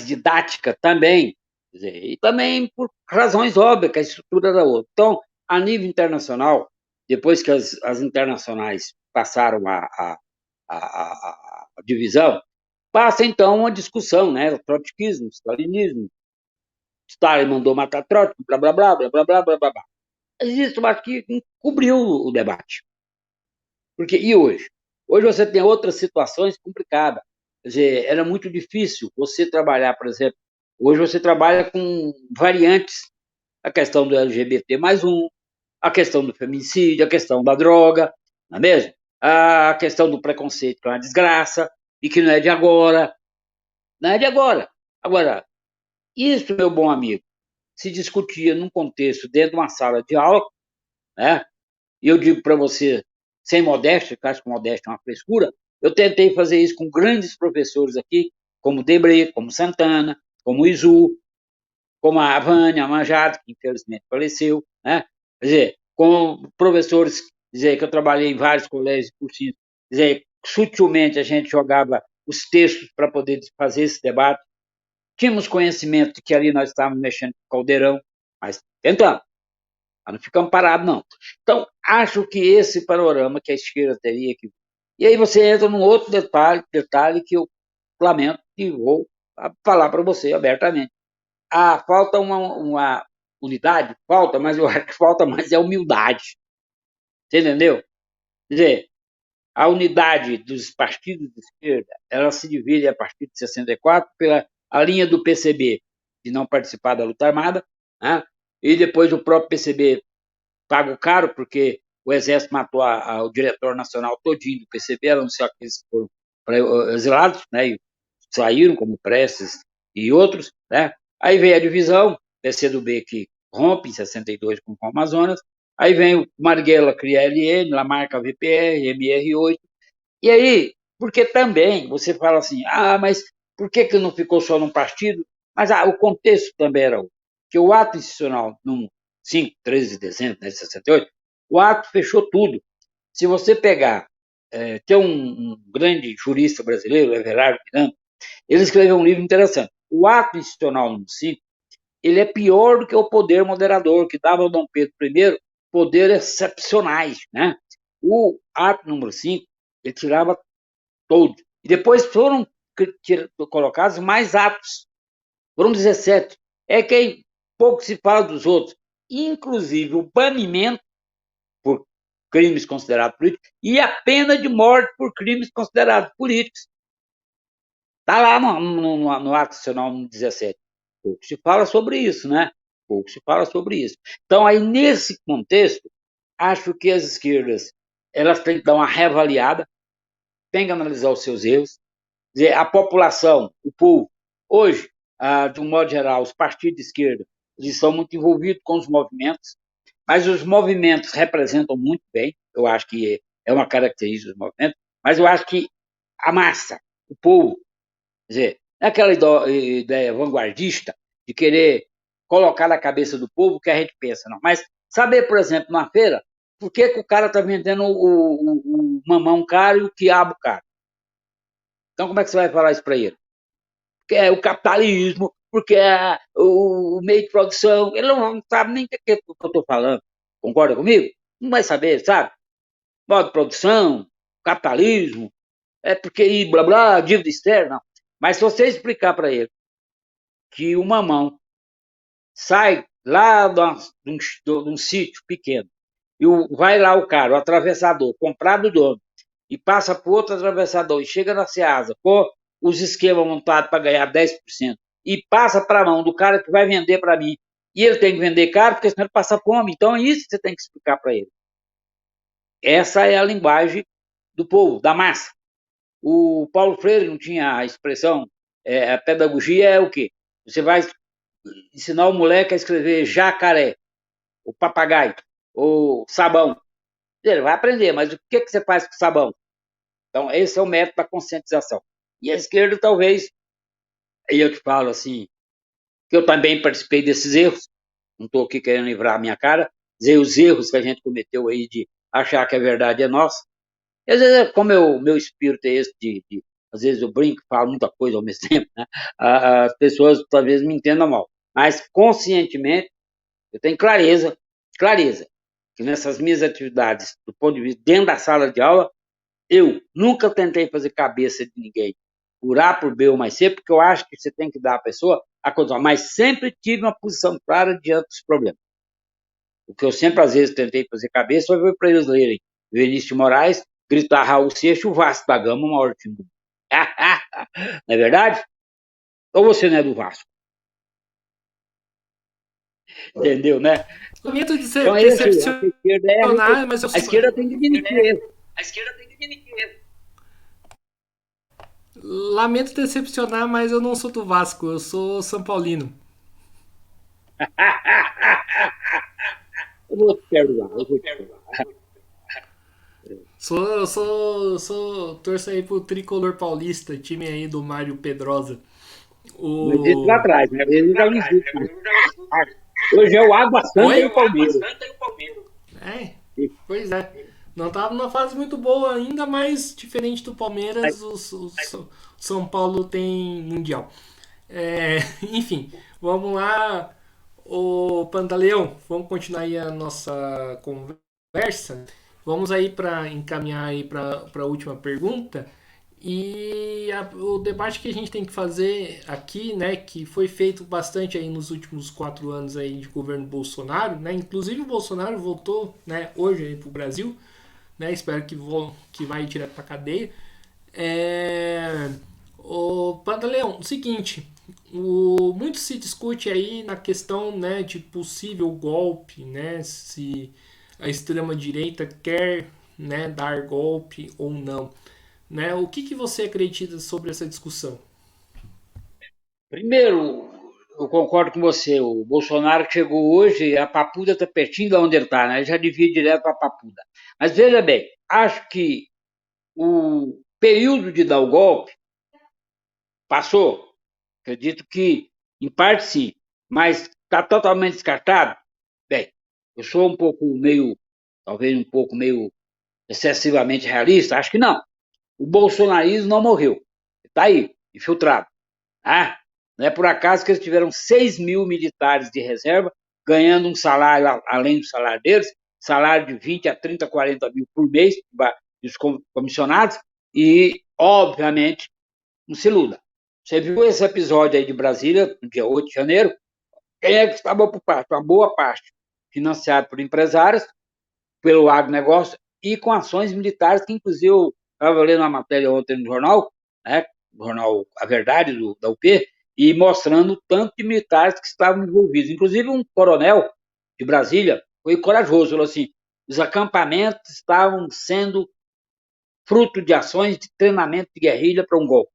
didática também, e também por razões óbvias, que a estrutura da outra. Então, a nível internacional, depois que as internacionais passaram a divisão, passa então uma discussão, né, trotskismo, stalinismo, Stalin mandou matar Trotsky, blá, blá, blá, blá, blá, blá, blá, blá. Isso aqui cobriu o debate. Porque, e hoje? Hoje você tem outras situações complicadas. Quer dizer, era muito difícil você trabalhar, por exemplo, hoje você trabalha com variantes, a questão do LGBT mais um, a questão do feminicídio, a questão da droga, não é mesmo? A questão do preconceito, que é uma desgraça, e que não é de agora. Não é de agora. Agora, isso, meu bom amigo, se discutia num contexto dentro de uma sala de aula, né? E eu digo para você, sem modéstia, que acho que modéstia é uma frescura, eu tentei fazer isso com grandes professores aqui, como Debré, como Santana, como Izu, como a Vânia Manjado, que infelizmente faleceu, né? Quer dizer, com professores, dizer, que eu trabalhei em vários colégios cursinhos, dizer, sutilmente a gente jogava os textos para poder fazer esse debate. Tínhamos conhecimento de que ali nós estávamos mexendo com o caldeirão, mas tentamos. Mas não ficamos parados, não. Então, acho que esse panorama que a esquerda teria que. E aí você entra num outro detalhe que eu lamento e vou falar para você abertamente. Falta uma unidade, falta, mas eu acho que falta mais é humildade. Você entendeu? Quer dizer, a unidade dos partidos de esquerda, ela se divide a partir de 64 pela a linha do PCB, de não participar da luta armada, né? E depois o próprio PCB pago caro, porque o Exército matou o diretor nacional todinho do PCB, a não ser aqueles que foram exilados, né, e saíram, como Prestes e outros, né? Aí veio a divisão, PCdoB, que rompe em 62 com o Amazonas, aí vem o Marighella, cria a LN, Lamarca, VPR, MR8, e aí, porque também você fala assim, mas por que não ficou só num partido? Mas o contexto também era outro. Que o ato institucional, no 5, 13 de dezembro de 68, o ato fechou tudo. Se você pegar, tem um grande jurista brasileiro, Everardo Miranda, ele escreveu um livro interessante. O ato institucional número 5, ele é pior do que o poder moderador, que dava ao Dom Pedro I poderes excepcionais. Né? O ato número 5, ele tirava todo. E depois foram colocados mais atos. Foram 17. É que pouco se fala dos outros. Inclusive o banimento por crimes considerados políticos e a pena de morte por crimes considerados políticos. Está lá no ato nacional 17. Pouco se fala sobre isso, né? Pouco se fala sobre isso. Então, aí, nesse contexto, acho que as esquerdas elas têm que dar uma reavaliada, têm que analisar os seus erros, dizer, a população, o povo, hoje, de um modo geral, os partidos de esquerda, eles estão muito envolvidos com os movimentos, mas os movimentos representam muito bem, eu acho que é uma característica dos movimentos, mas eu acho que a massa, o povo, quer dizer, não é aquela ideia vanguardista de querer colocar na cabeça do povo o que a gente pensa, não. Mas saber, por exemplo, numa feira, por que o cara está vendendo o mamão caro e o quiabo caro? Então, como é que você vai falar isso para ele? Porque é o capitalismo, porque é o meio de produção. Ele não sabe nem o que eu estou falando. Concorda comigo? Não vai saber, sabe? Modo de produção, capitalismo. porque e blá blá, dívida externa, não. Mas se você explicar para ele que uma mão sai lá de um sítio pequeno, e vai lá o cara, o atravessador, comprar do dono, e passa para outro atravessador, e chega na Ceasa com os esquemas montados para ganhar 10%, e passa para a mão do cara que vai vender para mim, e ele tem que vender caro, porque senão ele passa fome. Então é isso que você tem que explicar para ele. Essa é a linguagem do povo, da massa. O Paulo Freire não tinha a expressão, a pedagogia é o quê? Você vai ensinar o moleque a escrever jacaré, o papagaio, o sabão. Ele vai aprender, mas o que você faz com o sabão? Então, esse é o método da conscientização. E a esquerda, talvez, e eu te falo assim, que eu também participei desses erros, não estou aqui querendo livrar a minha cara, dizer os erros que a gente cometeu aí de achar que a verdade é nossa. E, às vezes, como meu espírito é esse às vezes eu brinco, falo muita coisa ao mesmo tempo, né? As pessoas talvez me entendam mal, mas conscientemente eu tenho clareza, que nessas minhas atividades, do ponto de vista dentro da sala de aula, eu nunca tentei fazer cabeça de ninguém, por A, por B ou mais C, porque eu acho que você tem que dar à pessoa a coisa, mas sempre tive uma posição clara diante dos problemas. O que eu sempre, às vezes, tentei fazer cabeça foi para eles lerem Vinícius de Moraes, gritar Raul Seixas, o Vasco da Gama, o maior time do mundo. Não é verdade? Ou você não é do Vasco? Entendeu, né? Lamento de Então, ser a esquerda decepcionar, mas eu a esquerda tem que admitir isso. lamento decepcionar, mas eu não sou do Vasco, eu sou São Paulino. Eu vou te perdoar, eu vou te perdoar. Torço aí pro Tricolor Paulista, time aí do Mário Pedrosa. Mas isso lá O... atrás, né? Ele já não existe mais. Hoje é o Água Santa e Oi? o Palmeiras. É, pois é. Não tava numa fase muito boa ainda, mas diferente do Palmeiras, o São Paulo tem Mundial. É, enfim, vamos lá. O Pantaleão, vamos continuar aí a nossa conversa. Vamos aí para encaminhar aí para a última pergunta. E o debate que a gente tem que fazer aqui, né, que foi feito bastante aí nos últimos 4 anos aí de governo Bolsonaro, né, inclusive o Bolsonaro voltou, né, hoje aí para o Brasil, né, espero que vai direto para cadeia. O Pantaleão, o seguinte, muito se discute aí na questão, né, de possível golpe, né, se a extrema direita quer, né, dar golpe ou não. Né? O que você acredita sobre essa discussão? Primeiro, eu concordo com você. O Bolsonaro que chegou hoje, a Papuda está pertinho de onde ele está, né? Ele já devia ir direto para a Papuda. Mas veja bem, acho que o período de dar o golpe passou. Acredito que, em parte, sim. Mas está totalmente descartado? Bem, eu sou um pouco meio, talvez um pouco meio excessivamente realista. Acho que não. O bolsonarismo não morreu. Está aí, infiltrado. Ah, não é por acaso que eles tiveram 6 mil militares de reserva, ganhando um salário, além do salário deles, salário de 20 a 30, 40 mil por mês, dos comissionados, e, obviamente, não se iluda. Você viu esse episódio aí de Brasília, no dia 8 de janeiro? Quem é que estava por parte? Uma boa parte financiado por empresários, pelo agronegócio e com ações militares, que inclusive eu estava lendo uma matéria ontem no jornal, né, no jornal A Verdade, da UP, e mostrando o tanto de militares que estavam envolvidos. Inclusive um coronel de Brasília foi corajoso, falou assim, os acampamentos estavam sendo fruto de ações de treinamento de guerrilha para um golpe.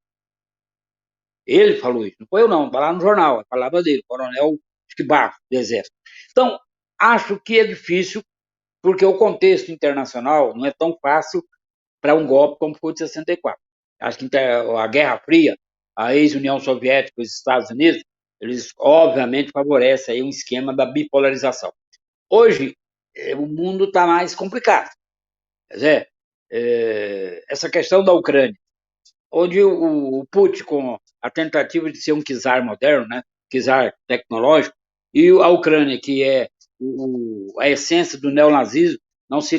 Ele falou isso, não foi eu não, está lá no jornal, a palavra dele, coronel Esquibar, do Exército. Então, acho que é difícil, porque o contexto internacional não é tão fácil para um golpe como foi de 64. Acho que a Guerra Fria, a ex-União Soviética e os Estados Unidos, eles obviamente favorecem aí um esquema da bipolarização. Hoje, o mundo está mais complicado. Quer dizer, essa questão da Ucrânia, onde o Putin, com a tentativa de ser um czar moderno, né, czar tecnológico, e a Ucrânia, que é a essência do neonazismo, não se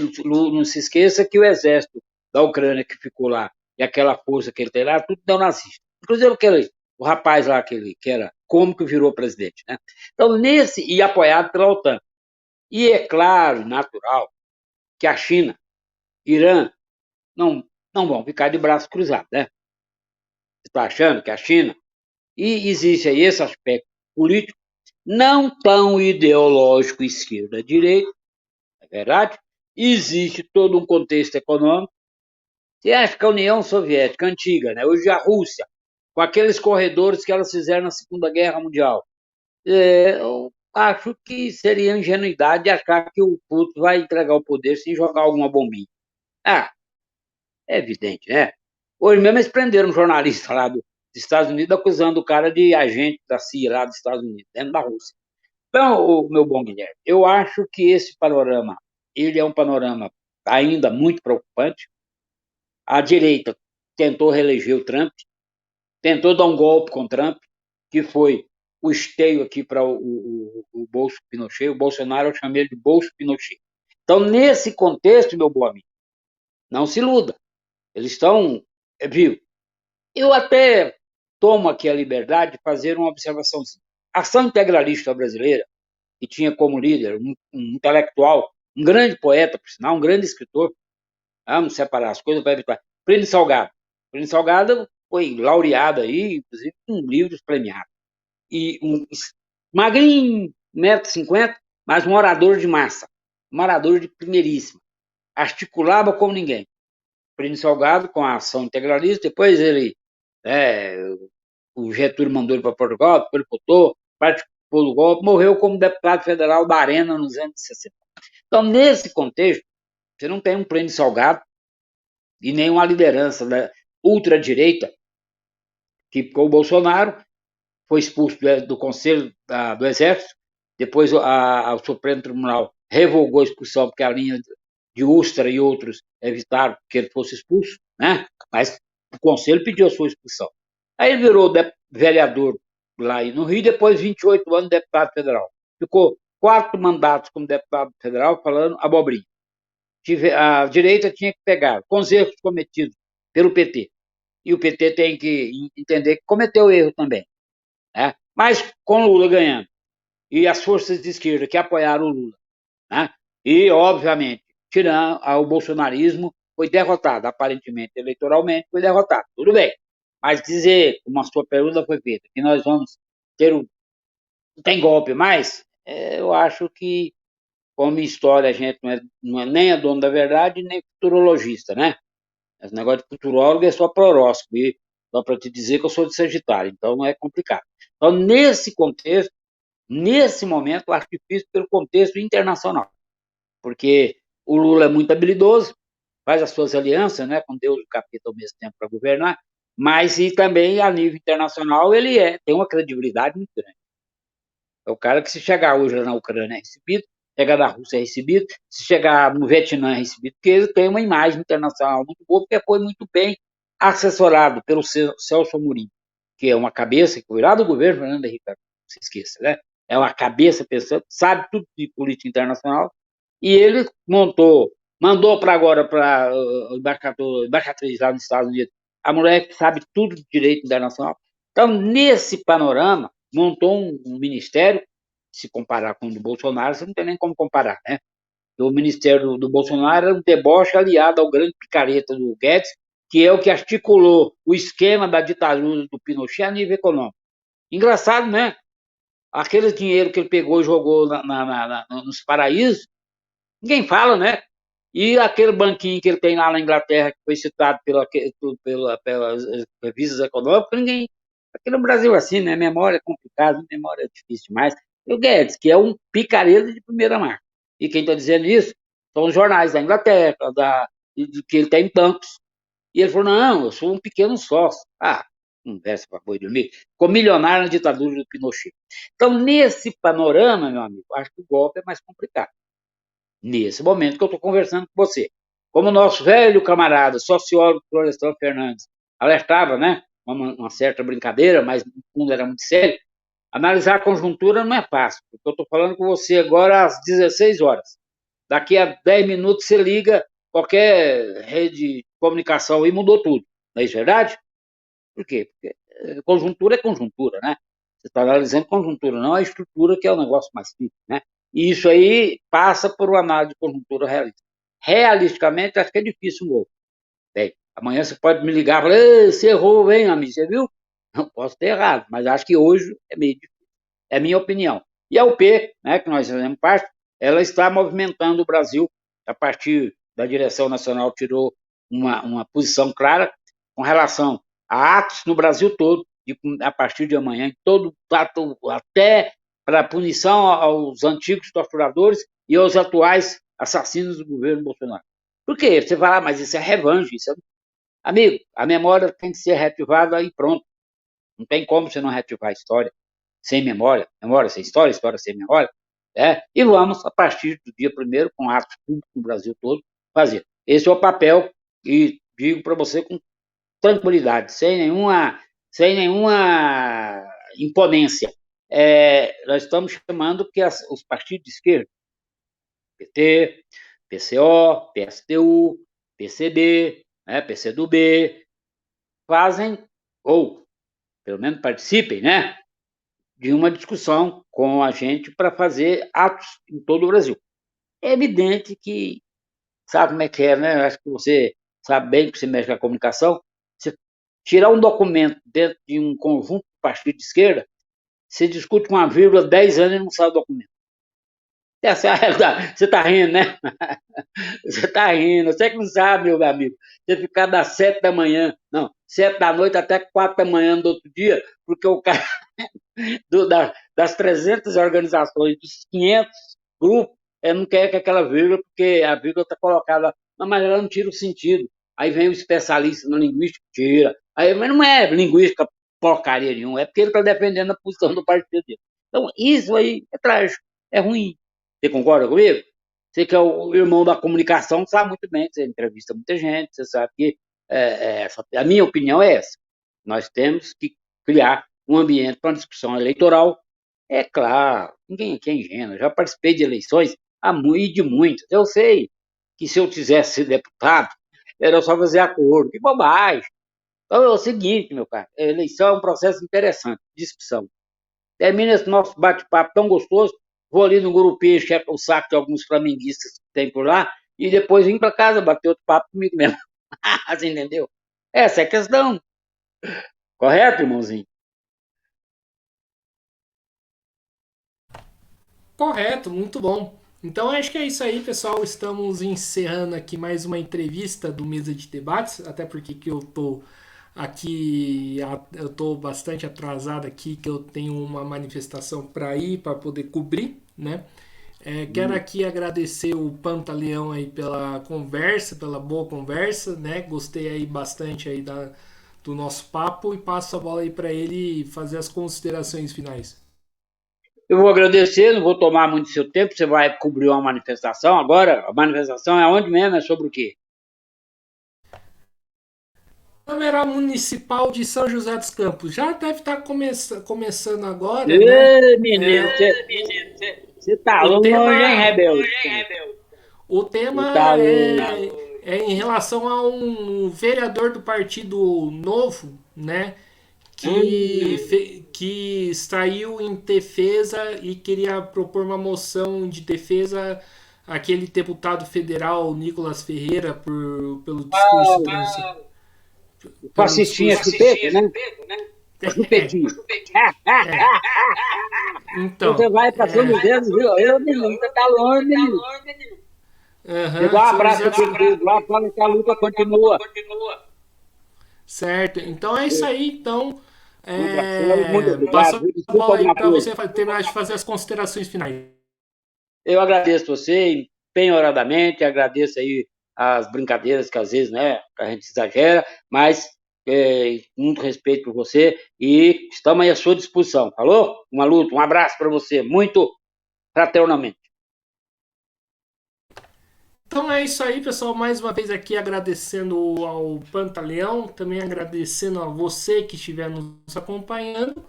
esqueça que o exército da Ucrânia que ficou lá e aquela força que ele tem lá, tudo neonazista. Inclusive o rapaz lá, que era cômico, virou presidente. Né? Então, e apoiado pela OTAN. E é claro, natural, que a China, Irã, não, não vão ficar de braços cruzados. Né? Você está achando que a China. E existe aí esse aspecto político, não tão ideológico esquerda-direita, é verdade? Existe todo um contexto econômico. Você acha que a União Soviética antiga, né, hoje a Rússia, com aqueles corredores que elas fizeram na Segunda Guerra Mundial, eu acho que seria ingenuidade achar que o Putin vai entregar o poder sem jogar alguma bombinha. Ah, é evidente, né? Hoje mesmo eles prenderam um jornalista lá dos Estados Unidos acusando o cara de agente da CIA lá dos Estados Unidos, dentro da Rússia. Então, o meu bom Guilherme, eu acho que esse panorama, ele é um panorama ainda muito preocupante. A direita tentou reeleger o Trump, tentou dar um golpe com o Trump, que foi o esteio aqui para o Bolso Pinochet. O Bolsonaro eu chamei ele de Bolso Pinochet. Então, nesse contexto, meu bom amigo, não se iluda. Eles estão, viu? Eu até tomo aqui a liberdade de fazer uma observação. A ação integralista brasileira, que tinha como líder um intelectual, um grande poeta, por sinal, um grande escritor, vamos separar as coisas para evitar. Plínio Salgado. Plínio Salgado foi laureado aí, inclusive, com livros premiados. E magrinho, 1,50 m, mas um orador de massa, um orador de primeiríssima. Articulava como ninguém. Plínio Salgado com a ação integralista, depois ele, o Getúlio mandou ele para Portugal, depois ele voltou, participou do golpe, morreu como deputado federal da Arena nos anos 60. Então, nesse contexto, você não tem um Plínio Salgado e nenhuma liderança da ultradireita, que o Bolsonaro foi expulso do Conselho do Exército, depois o Supremo Tribunal revogou a expulsão, porque a linha de Ustra e outros evitaram que ele fosse expulso, né? Mas o Conselho pediu a sua expulsão. Aí ele virou vereador lá no Rio, depois 28 anos deputado federal. Ficou 4 mandatos como deputado federal falando abobrinha. A direita tinha que pegar com os erros cometidos pelo PT. E o PT tem que entender que cometeu erro também. Né? Mas com Lula ganhando, e as forças de esquerda que apoiaram o Lula, né? E, obviamente, tirando o bolsonarismo, foi derrotado, aparentemente, eleitoralmente, foi derrotado. Tudo bem. Mas dizer, como a sua pergunta foi feita, que nós vamos ter não tem golpe mais, eu acho que, como história, a gente não é nem a dono da verdade, nem futurologista, né? Esse negócio de futurólogo é só para horóscopo, e só para te dizer que eu sou de Sagitário, então não é complicado. Então, nesse contexto, nesse momento, eu acho difícil pelo contexto internacional, porque o Lula é muito habilidoso, faz as suas alianças, né, com Deus e o capeta ao mesmo tempo para governar, mas e também a nível internacional ele tem uma credibilidade muito grande. É o cara que se chegar hoje na Ucrânia é recebido, chegar na Rússia é recebido, se chegar no Vietnã é recebido, porque ele tem uma imagem internacional muito boa, porque foi muito bem assessorado pelo Celso Amorim, que é uma cabeça que foi lá do governo Fernando Henrique, não se esqueça, né? É uma cabeça pensando, sabe tudo de política internacional, e ele mandou para agora para o embaixatriz lá nos Estados Unidos, a mulher que sabe tudo de direito internacional. Então, nesse panorama, montou um ministério, se comparar com o do Bolsonaro, você não tem nem como comparar, né? O ministério do Bolsonaro era um deboche aliado ao grande picareta do Guedes, que é o que articulou o esquema da ditadura do Pinochet a nível econômico. Engraçado, né? Aquele dinheiro que ele pegou e jogou nos paraísos, ninguém fala, né? E aquele banquinho que ele tem lá na Inglaterra, que foi citado pelas revistas econômicas, ninguém. Aqui no Brasil, assim, né? Memória é complicado, memória é difícil demais. E o Guedes, que é um picareta de primeira marca. E quem está dizendo isso são os jornais da Inglaterra, que ele tem bancos. E ele falou: não, eu sou um pequeno sócio. Ah, conversa para boi dormir. Ficou milionário na ditadura do Pinochet. Então, nesse panorama, meu amigo, acho que o golpe é mais complicado. Nesse momento que eu estou conversando com você. Como o nosso velho camarada, sociólogo Florestan Fernandes, alertava, né? Uma certa brincadeira, mas no fundo era muito sério. Analisar a conjuntura não é fácil, porque eu estou falando com você agora às 16 horas. Daqui a 10 minutos você liga qualquer rede de comunicação e mudou tudo. Não é isso verdade? Por quê? Porque conjuntura é conjuntura, né? Você está analisando conjuntura, não a estrutura, que é o negócio mais fixo, né? E isso aí passa por uma análise de conjuntura realista. Realisticamente, acho que é difícil um gol. Bem, amanhã você pode me ligar e falar: você errou, hein, amigo? Você viu? Não posso ter errado, mas acho que hoje é meio difícil. É a minha opinião. E a UP, né, que nós fazemos parte, ela está movimentando o Brasil a partir da direção nacional, tirou uma posição clara com relação a atos no Brasil todo, a partir de amanhã, todo até para punição aos antigos torturadores e aos atuais assassinos do governo Bolsonaro. Por quê? Você vai lá, mas isso é revanche. Isso é... Amigo, a memória tem que ser reativada e pronto. Não tem como você não reativar a história sem memória, memória sem história, história sem memória. E vamos, a partir do dia 1º, com atos públicos no Brasil todo, fazer. Esse é o papel, e digo para você com tranquilidade, sem nenhuma imponência. Nós estamos chamando que os partidos de esquerda, PT, PCO, PSTU, PCB, PCdoB, fazem, ou pelo menos participem, né, de uma discussão com a gente para fazer atos em todo o Brasil. É evidente que, sabe como é que é, né? Acho que você sabe bem que você mexe com a comunicação. Você tirar um documento dentro de um conjunto de partido de esquerda, você discute uma vírgula 10 anos e não sai o documento. Essa é a realidade. Você está rindo, né? Você está rindo. Você que não sabe, meu amigo. Você ficar das 7 da manhã, não, 7 da noite até 4 da manhã do outro dia, porque o cara das 300 organizações, dos 500 grupos, não quer que aquela vírgula, porque a vírgula está colocada, mas ela não tira o sentido. Aí vem o especialista na linguística, tira. Aí, mas não é linguística porcaria nenhuma, é porque ele está defendendo a posição do partido dele. Então, isso aí é trágico, é ruim. Você concorda comigo? Você que é o irmão da comunicação, sabe muito bem, você entrevista muita gente, você sabe que a minha opinião é essa. Nós temos que criar um ambiente para discussão eleitoral. É claro, ninguém aqui é ingênuo. Já participei de eleições e de muitas. Eu sei que se eu quisesse ser deputado, era só fazer acordo. Que bobagem. Então é o seguinte, meu cara, a eleição é um processo interessante, de discussão. Termina esse nosso bate-papo tão gostoso, vou ali no grupinho, encher o saco de alguns flamenguistas que tem por lá, e depois vim para casa bater outro papo comigo mesmo. Você entendeu? Essa é a questão. Correto, irmãozinho? Correto, muito bom. Então acho que é isso aí, pessoal. Estamos encerrando aqui mais uma entrevista do Mesa de Debates, até porque que eu tô aqui, eu tô bastante atrasado aqui, que eu tenho uma manifestação para ir, para poder cobrir, né? Quero aqui agradecer o Pantaleão aí pela conversa, pela boa conversa, né? Gostei aí bastante aí do nosso papo e passo a bola aí para ele fazer as considerações finais. Eu vou agradecer, não vou tomar muito seu tempo, você vai cobrir uma manifestação agora. A manifestação é onde mesmo? É sobre o quê? Câmara Municipal de São José dos Campos. Já deve estar começando agora, né? Ê, menino, você tá O longe, hein, tema, rebelde? o Você tema tá longe. é em relação a um vereador do Partido Novo, né? Que saiu em defesa e queria propor uma moção de defesa àquele deputado federal Nicolas Ferreira pelo discurso O pelo fascistinha discurso chupeta, né? O chupetinho. então Você vai passando os dedos, viu? Eu, menino, você tá longe, menino. Você dá um São abraço José dos aquele dedo lá, fala que a luta continua. certo, então é isso aí, então Um abração, muito passo obrigado. Viu? a Desculpa bola aí alguma para coisa. você terminar de fazer as considerações finais. Eu agradeço você, empenhoradamente, agradeço aí as brincadeiras que às vezes, né, a gente exagera, mas muito respeito por você e estamos aí à sua disposição, falou? Uma luta, um abraço para você, muito fraternalmente. Então é isso aí, pessoal. Mais uma vez aqui agradecendo ao Pantaleão, também agradecendo a você que estiver nos acompanhando.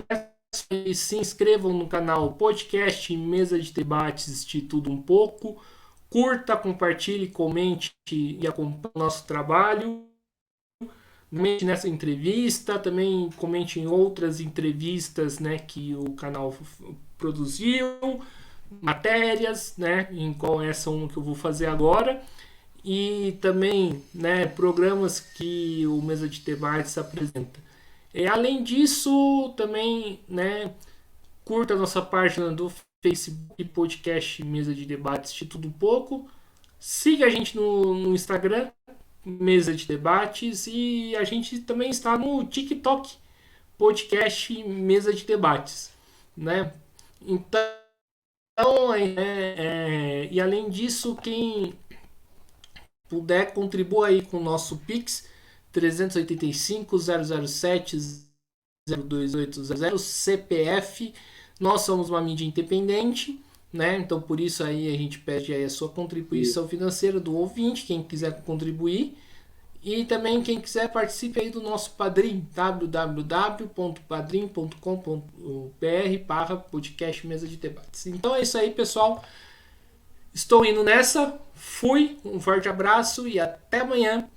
Peço que se inscrevam no canal Podcast Mesa de Debates de Tudo Um Pouco. Curta, compartilhe, comente e acompanhe o nosso trabalho. comente nessa entrevista, também comente em outras entrevistas, né, que o canal produziu, matérias, né, em qual essa uma que eu vou fazer agora, e também, né, programas que o Mesa de Debates apresenta. Além disso, também, né, curta a nossa página do Facebook, podcast Mesa de Debates de Tudo Um Pouco. Siga a gente no Instagram, Mesa de Debates, e a gente também está no TikTok, podcast Mesa de Debates, né? Então, e além disso, quem puder, contribua aí com o nosso Pix 385 007 02800 CPF. Nós somos uma mídia independente, né? Então por isso aí a gente pede aí a sua contribuição financeira do ouvinte, quem quiser contribuir. E também quem quiser participe aí do nosso Padrim, www.padrim.com.br/podcast Mesa de Debates. Então é isso aí, pessoal. Estou indo nessa. Fui, um forte abraço e até amanhã.